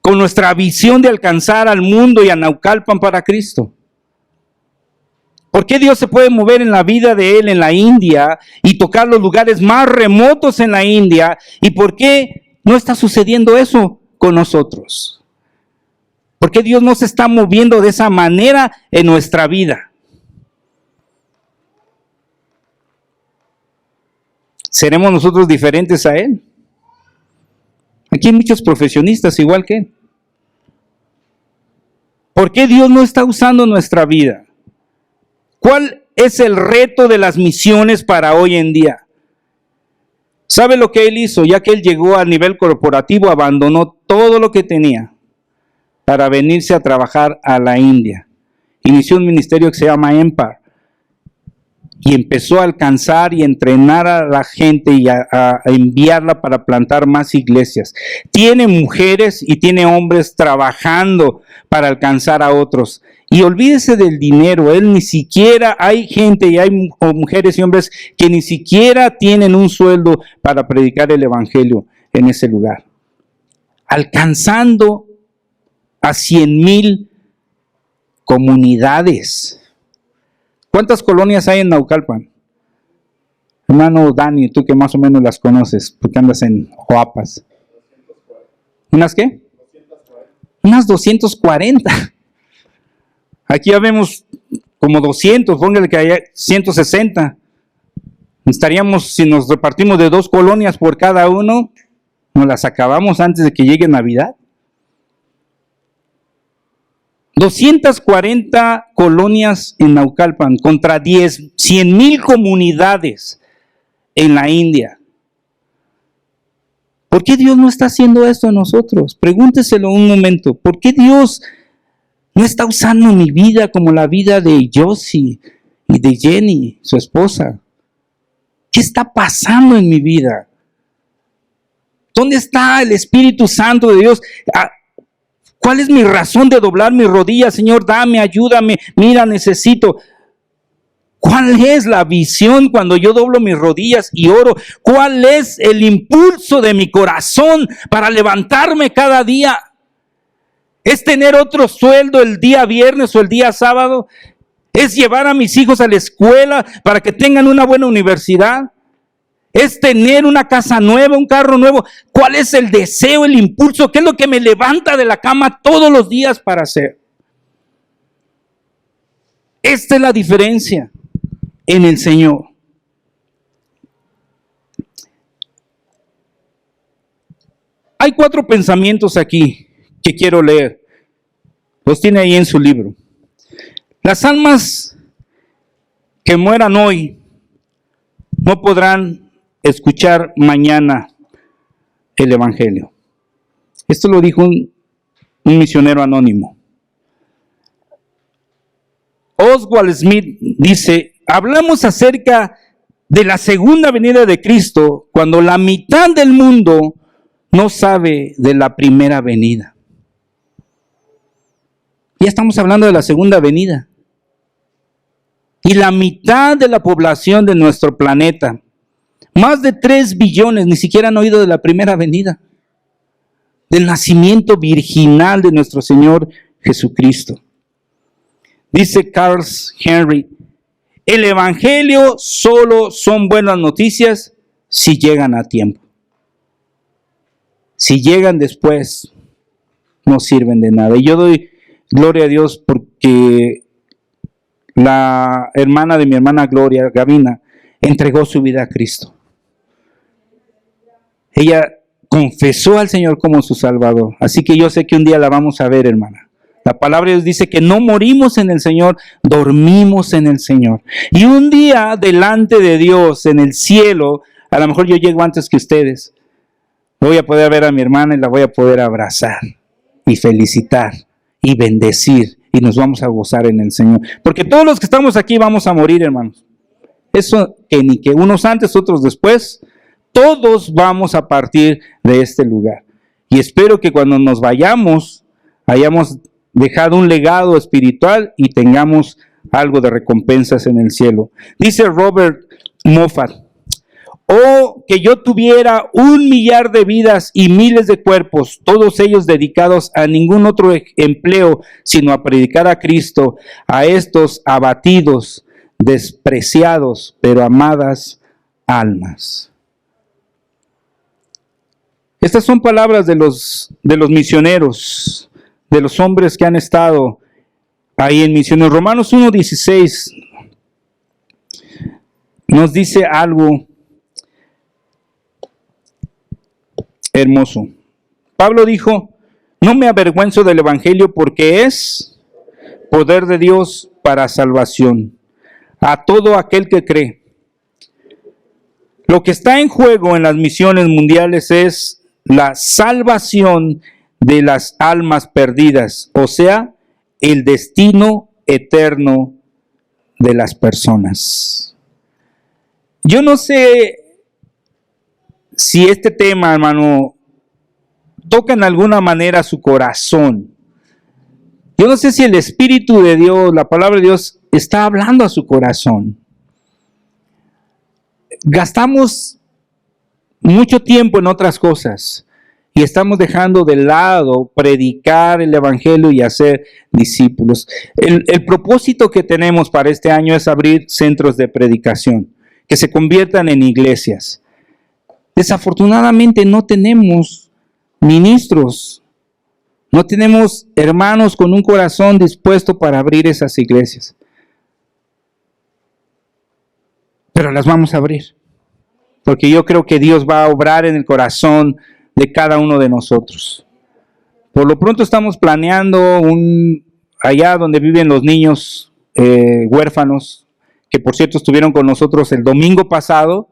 con nuestra visión de alcanzar al mundo y a Naucalpan para Cristo? ¿Por qué Dios se puede mover en la vida de él en la India y tocar los lugares más remotos en la India? ¿Y por qué no está sucediendo eso con nosotros? ¿Por qué Dios no se está moviendo de esa manera en nuestra vida? ¿Seremos nosotros diferentes a Él? Aquí hay muchos profesionistas igual que Él. ¿Por qué Dios no está usando nuestra vida? ¿Cuál es el reto de las misiones para hoy en día? ¿Sabe lo que Él hizo? Ya que Él llegó al nivel corporativo, abandonó todo lo que tenía para venirse a trabajar a la India. Inició un ministerio que se llama Empire. y empezó a alcanzar y entrenar a la gente y a enviarla para plantar más iglesias. Tiene mujeres y tiene hombres trabajando para alcanzar a otros. Y olvídese del dinero, él ni siquiera, hay gente y hay mujeres y hombres que ni siquiera tienen un sueldo para predicar el evangelio en ese lugar. Alcanzando a 100,000 comunidades. ¿Cuántas colonias hay en Naucalpan? Hermano Dani, tú que más o menos las conoces, porque andas en Joapas. ¿Unas qué? 240. Unas 240. Aquí ya vemos como 200, póngale que haya 160. Estaríamos, si nos repartimos de 2 colonias por cada uno, nos las acabamos antes de que llegue Navidad. 240 colonias en Naucalpan contra 100,000 comunidades en la India. ¿Por qué Dios no está haciendo esto en nosotros? Pregúnteselo un momento. ¿Por qué Dios no está usando mi vida como la vida de Josie y de Jenny, su esposa? ¿Qué está pasando en mi vida? ¿Dónde está el Espíritu Santo de Dios? ¿Cuál es mi razón de doblar mis rodillas? Señor, dame, ayúdame, mira, necesito. ¿Cuál es la visión cuando yo doblo mis rodillas y oro? ¿Cuál es el impulso de mi corazón para levantarme cada día? ¿Es tener otro sueldo el día viernes o el día sábado? ¿Es llevar a mis hijos a la escuela para que tengan una buena universidad? ¿Es tener una casa nueva, un carro nuevo? ¿Cuál es el deseo, el impulso? ¿Qué es lo que me levanta de la cama todos los días para hacer? Esta es la diferencia en el Señor. Hay 4 pensamientos aquí que quiero leer. Los tiene ahí en su libro. Las almas que mueran hoy no podrán escuchar mañana el evangelio. Esto lo dijo un misionero anónimo. Oswald Smith dice: hablamos acerca de la segunda venida de Cristo cuando la mitad del mundo no sabe de la primera venida. Ya estamos hablando de la segunda venida. Y la mitad de la población de nuestro planeta, más de 3 billones, ni siquiera han oído de la primera venida, del nacimiento virginal de nuestro Señor Jesucristo. Dice Carl Henry: el evangelio solo son buenas noticias si llegan a tiempo. Si llegan después, no sirven de nada. Y yo doy gloria a Dios porque la hermana de mi hermana Gloria, Gavina, entregó su vida a Cristo. Ella confesó al Señor como su Salvador. Así que yo sé que un día la vamos a ver, hermana. La palabra de Dios dice que no morimos en el Señor, dormimos en el Señor. Y un día delante de Dios en el cielo, a lo mejor yo llego antes que ustedes, voy a poder ver a mi hermana y la voy a poder abrazar y felicitar y bendecir, y nos vamos a gozar en el Señor. Porque todos los que estamos aquí vamos a morir, hermanos. Eso que ni que unos antes, otros después, todos vamos a partir de este lugar. Y espero que cuando nos vayamos, hayamos dejado un legado espiritual y tengamos algo de recompensas en el cielo. Dice Robert Moffat: oh, que yo tuviera 1,000,000 de vidas y miles de cuerpos, todos ellos dedicados a ningún otro empleo, sino a predicar a Cristo, a estos abatidos, despreciados, pero amadas almas. Estas son palabras de los misioneros, de los hombres que han estado ahí en misiones. Romanos 1:16 nos dice algo hermoso. Pablo dijo: no me avergüenzo del evangelio porque es poder de Dios para salvación a todo aquel que cree. Lo que está en juego en las misiones mundiales es la salvación de las almas perdidas, o sea, el destino eterno de las personas. Yo no sé si este tema, hermano, toca en alguna manera su corazón. Yo no sé si el Espíritu de Dios, la palabra de Dios, está hablando a su corazón. Gastamos mucho tiempo en otras cosas y estamos dejando de lado predicar el Evangelio y hacer discípulos. El propósito que tenemos para este año es abrir centros de predicación que se conviertan en iglesias. Desafortunadamente no tenemos ministros, no tenemos hermanos con un corazón dispuesto para abrir esas iglesias. Pero las vamos a abrir, porque yo creo que Dios va a obrar en el corazón de cada uno de nosotros. Por lo pronto estamos planeando allá donde viven los niños huérfanos, que por cierto estuvieron con nosotros el domingo pasado.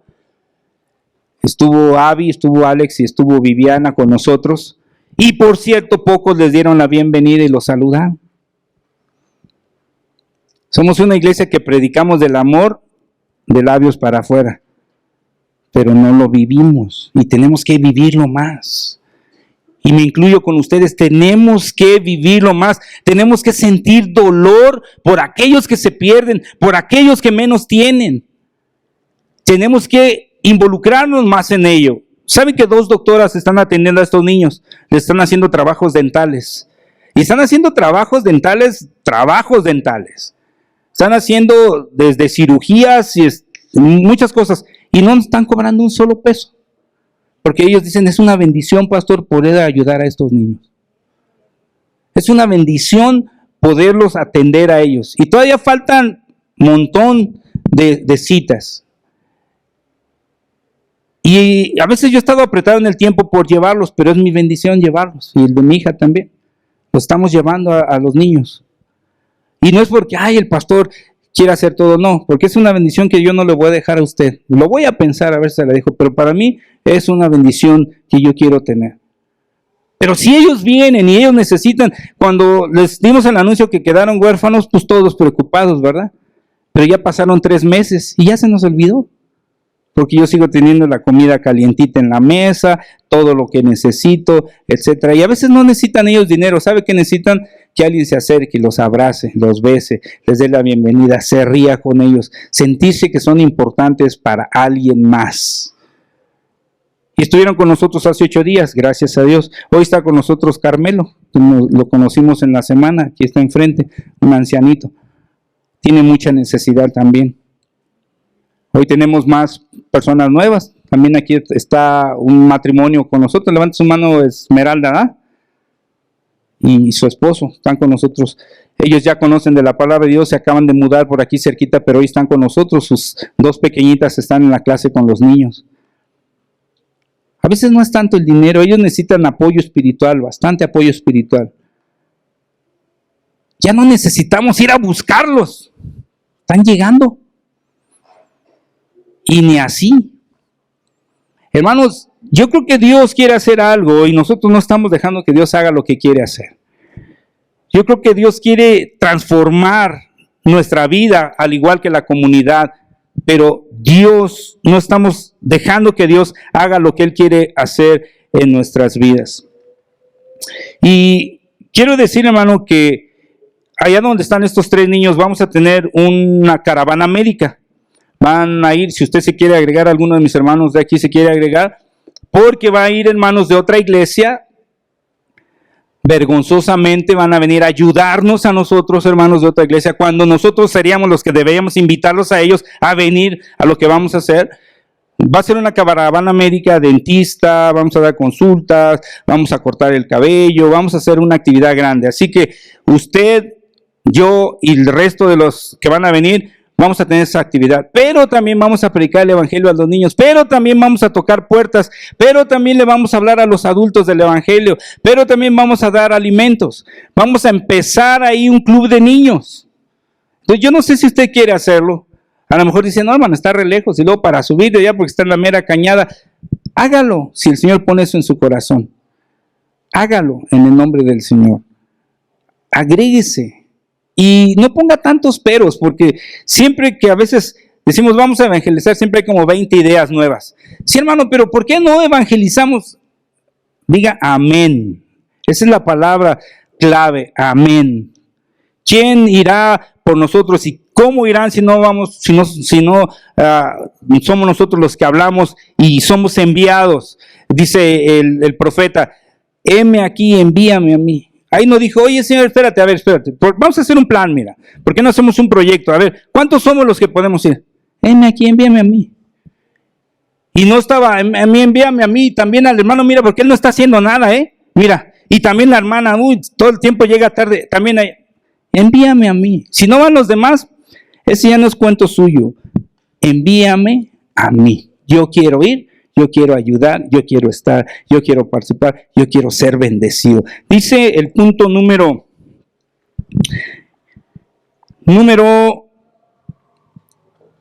Estuvo Abby, estuvo Alex y estuvo Viviana con nosotros. Y por cierto, pocos les dieron la bienvenida y los saludaron. Somos una iglesia que predicamos del amor de labios para afuera, pero no lo vivimos y tenemos que vivirlo más. Y me incluyo con ustedes, tenemos que vivirlo más, tenemos que sentir dolor por aquellos que se pierden, por aquellos que menos tienen. Tenemos que involucrarnos más en ello. ¿Saben que 2 doctoras están atendiendo a estos niños? Le están haciendo trabajos dentales. Y están haciendo trabajos dentales. Están haciendo desde cirugías y muchas cosas. Y no están cobrando un solo peso. Porque ellos dicen, es una bendición, pastor, poder ayudar a estos niños. Es una bendición poderlos atender a ellos. Y todavía faltan un montón de citas. Y a veces yo he estado apretado en el tiempo por llevarlos, pero es mi bendición llevarlos. Y el de mi hija también. Los estamos llevando a los niños. Y no es porque, el pastor quiere hacer todo, no. Porque es una bendición que yo no le voy a dejar a usted. Lo voy a pensar a ver si se la dejo, pero para mí es una bendición que yo quiero tener. Pero si ellos vienen y ellos necesitan, cuando les dimos el anuncio que quedaron huérfanos, pues todos preocupados, ¿verdad? Pero ya pasaron 3 meses y ya se nos olvidó. Porque yo sigo teniendo la comida calientita en la mesa, todo lo que necesito, etcétera. Y a veces no necesitan ellos dinero. ¿Sabe qué necesitan? Que alguien se acerque y los abrace, los bese, les dé la bienvenida, se ría con ellos, sentirse que son importantes para alguien más. Y estuvieron con nosotros hace 8 días, gracias a Dios. Hoy está con nosotros Carmelo, lo conocimos en la semana, aquí está enfrente, un ancianito. Tiene mucha necesidad también. Hoy tenemos más personas nuevas. También aquí está un matrimonio con nosotros. Levante su mano, Esmeralda, ¿ah? Y su esposo están con nosotros. Ellos ya conocen de la palabra de Dios, se acaban de mudar por aquí cerquita, pero hoy están con nosotros. Sus 2 pequeñitas están en la clase con los niños. A veces no es tanto el dinero, ellos necesitan apoyo espiritual, bastante apoyo espiritual. Ya no necesitamos ir a buscarlos. Están llegando. Y ni así. Hermanos, yo creo que Dios quiere hacer algo y nosotros no estamos dejando que Dios haga lo que quiere hacer. Yo creo que Dios quiere transformar nuestra vida al igual que la comunidad, pero no estamos dejando que Dios haga lo que Él quiere hacer en nuestras vidas. Y quiero decir, hermano, que allá donde están estos 3 niños vamos a tener una caravana médica. Van a ir, si usted se quiere agregar, alguno de mis hermanos de aquí se quiere agregar, porque va a ir en manos de otra iglesia. Vergonzosamente van a venir a ayudarnos a nosotros, hermanos de otra iglesia, cuando nosotros seríamos los que deberíamos invitarlos a ellos a venir a lo que vamos a hacer. Va a ser una caravana médica, dentista, vamos a dar consultas, vamos a cortar el cabello, vamos a hacer una actividad grande. Así que usted, yo y el resto de los que van a venir, vamos a tener esa actividad, pero también vamos a predicar el evangelio a los niños, pero también vamos a tocar puertas, pero también le vamos a hablar a los adultos del evangelio, pero también vamos a dar alimentos. Vamos a empezar ahí un club de niños. Entonces yo no sé si usted quiere hacerlo. A lo mejor dice, no, hermano, está re lejos, y luego para subir de allá porque está en la mera cañada. Hágalo si el Señor pone eso en su corazón. Hágalo en el nombre del Señor. Agréguese. Y no ponga tantos peros, porque siempre que a veces decimos, vamos a evangelizar, siempre hay como 20 ideas nuevas. Sí, hermano, pero ¿por qué no evangelizamos? Diga amén. Esa es la palabra clave, amén. ¿Quién irá por nosotros y cómo irán si no vamos, si no somos nosotros los que hablamos y somos enviados? Dice el profeta, heme aquí, envíame a mí. Ahí no dijo, oye Señor, espérate, vamos a hacer un plan, mira, ¿por qué no hacemos un proyecto? A ver, ¿cuántos somos los que podemos ir? Heme aquí, envíame a mí. Y no estaba, a mí, envíame a mí, también al hermano, mira, porque él no está haciendo nada, mira, y también la hermana, todo el tiempo llega tarde, también hay, envíame a mí. Si no van los demás, ese ya no es cuento suyo. Envíame a mí. Yo quiero ir, yo quiero ayudar, yo quiero estar, yo quiero participar, yo quiero ser bendecido. Dice el punto número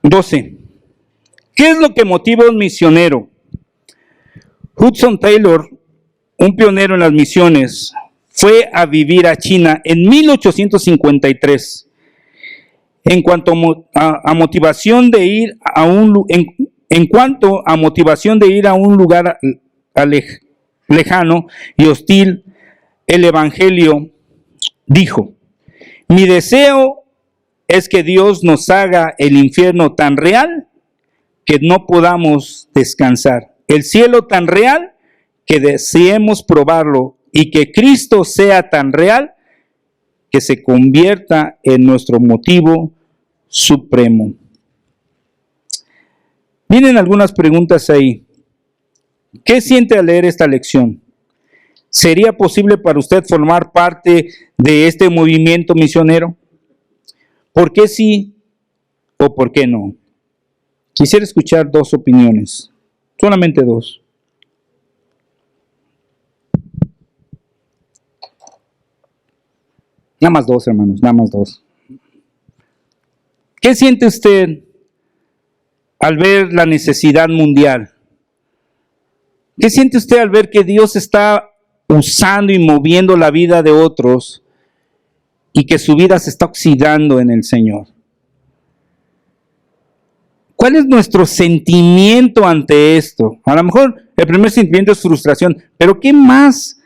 12. ¿Qué es lo que motiva a un misionero? Hudson Taylor, un pionero en las misiones, fue a vivir a China en 1853. En cuanto a motivación de ir a un lugar lejano y hostil, el Evangelio dijo: mi deseo es que Dios nos haga el infierno tan real que no podamos descansar, el cielo tan real que deseemos probarlo, y que Cristo sea tan real que se convierta en nuestro motivo supremo. Vienen algunas preguntas ahí. ¿Qué siente al leer esta lección? ¿Sería posible para usted formar parte de este movimiento misionero? ¿Por qué sí o por qué no? Quisiera escuchar dos opiniones, solamente dos. Nada más dos, hermanos, nada más dos. ¿Qué siente usted al ver la necesidad mundial? ¿Qué siente usted al ver que Dios está usando y moviendo la vida de otros y que su vida se está oxidando en el Señor? ¿Cuál es nuestro sentimiento ante esto? A lo mejor el primer sentimiento es frustración, pero ¿qué más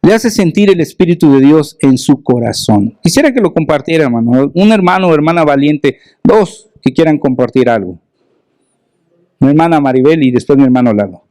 le hace sentir el Espíritu de Dios en su corazón? Quisiera que lo compartiera, hermano. Un hermano o hermana valiente, dos que quieran compartir algo. Mi hermana Maribel y después mi hermano Lalo.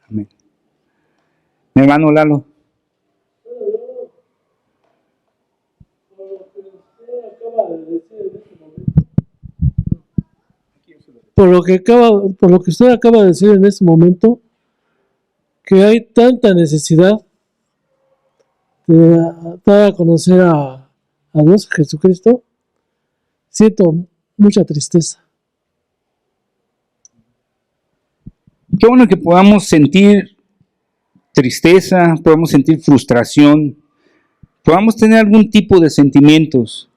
Amén. Mi hermano Lalo. Por lo que usted acaba de decir en este momento, que hay tanta necesidad de dar a conocer a Dios, a Jesucristo, siento mucha tristeza. Qué bueno que podamos sentir tristeza, podamos sentir frustración, podamos tener algún tipo de sentimientos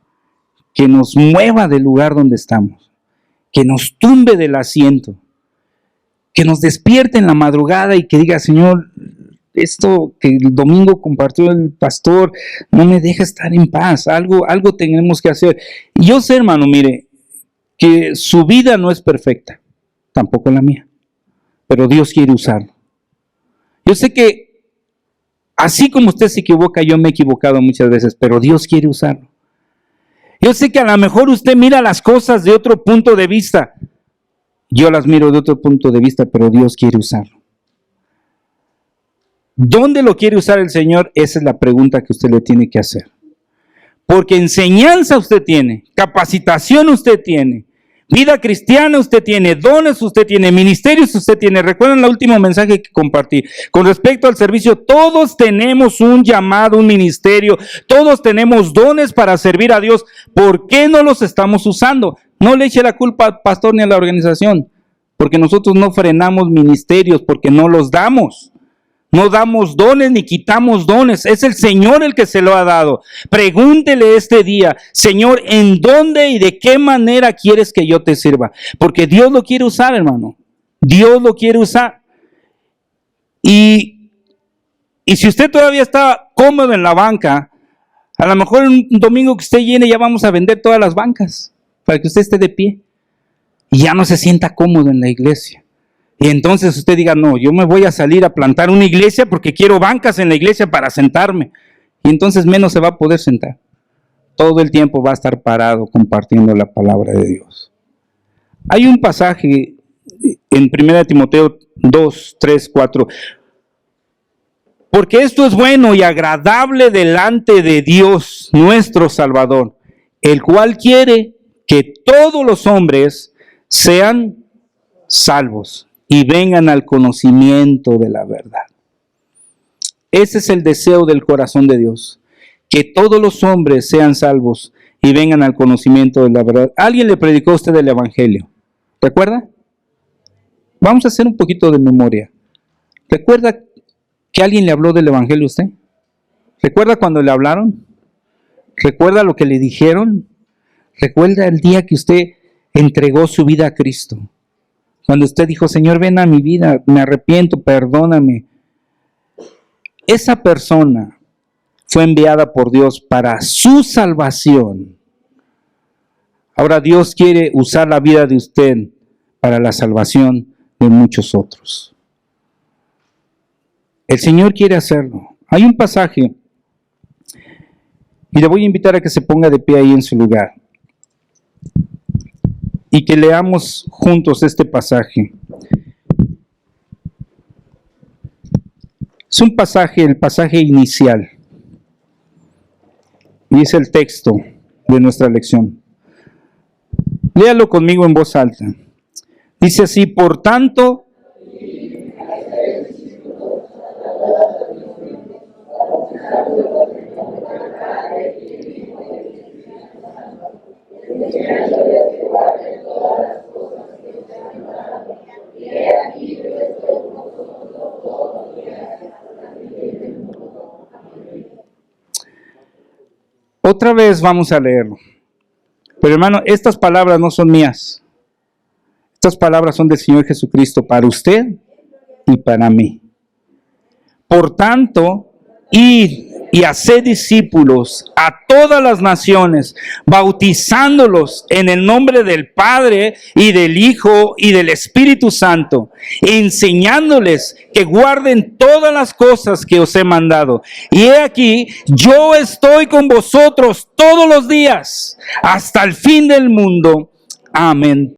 que nos mueva del lugar donde estamos, que nos tumbe del asiento, que nos despierte en la madrugada y que diga: Señor, esto que el domingo compartió el pastor no me deja estar en paz, algo tenemos que hacer. Y yo sé, hermano, mire, que su vida no es perfecta, tampoco la mía, pero Dios quiere usarlo. Yo sé que así como usted se equivoca, yo me he equivocado muchas veces, pero Dios quiere usarlo. Yo sé que a lo mejor usted mira las cosas de otro punto de vista, yo las miro de otro punto de vista, pero Dios quiere usarlo. ¿Dónde lo quiere usar el Señor? Esa es la pregunta que usted le tiene que hacer. Porque enseñanza usted tiene, capacitación usted tiene, vida cristiana usted tiene, dones usted tiene, ministerios usted tiene. Recuerden el último mensaje que compartí. Con respecto al servicio, todos tenemos un llamado, un ministerio, todos tenemos dones para servir a Dios. ¿Por qué no los estamos usando? No le eche la culpa al pastor ni a la organización, porque nosotros no frenamos ministerios, porque no los damos. No damos dones ni quitamos dones. Es el Señor el que se lo ha dado. Pregúntele este día, Señor, ¿en dónde y de qué manera quieres que yo te sirva? Porque Dios lo quiere usar, hermano. Dios lo quiere usar. Y si usted todavía está cómodo en la banca, a lo mejor un domingo que usted llene ya vamos a vender todas las bancas para que usted esté de pie. Y ya no se sienta cómodo en la iglesia. Y entonces usted diga, no, yo me voy a salir a plantar una iglesia porque quiero bancas en la iglesia para sentarme. Y entonces menos se va a poder sentar. Todo el tiempo va a estar parado compartiendo la palabra de Dios. Hay un pasaje en 1 Timoteo 2, 3, 4. Porque esto es bueno y agradable delante de Dios, nuestro Salvador, el cual quiere que todos los hombres sean salvos y vengan al conocimiento de la verdad. Ese es el deseo del corazón de Dios, que todos los hombres sean salvos y vengan al conocimiento de la verdad. ¿Alguien le predicó a usted el Evangelio? ¿Recuerda? Vamos a hacer un poquito de memoria. ¿Recuerda que alguien le habló del Evangelio a usted? ¿Recuerda cuando le hablaron? ¿Recuerda lo que le dijeron? ¿Recuerda el día que usted entregó su vida a Cristo? Cuando usted dijo, Señor, ven a mi vida, me arrepiento, perdóname. Esa persona fue enviada por Dios para su salvación. Ahora Dios quiere usar la vida de usted para la salvación de muchos otros. El Señor quiere hacerlo. Hay un pasaje, y le voy a invitar a que se ponga de pie ahí en su lugar. Y que leamos juntos este pasaje. Es un pasaje, el pasaje inicial. Y es el texto de nuestra lección. Léalo conmigo en voz alta. Dice así, por tanto, otra vez vamos a leerlo. Pero hermano, estas palabras no son mías. Estas palabras son del Señor Jesucristo para usted y para mí. Por tanto, id y haced discípulos a todas las naciones, bautizándolos en el nombre del Padre y del Hijo y del Espíritu Santo, enseñándoles que guarden todas las cosas que os he mandado. Y he aquí, yo estoy con vosotros todos los días, hasta el fin del mundo. Amén.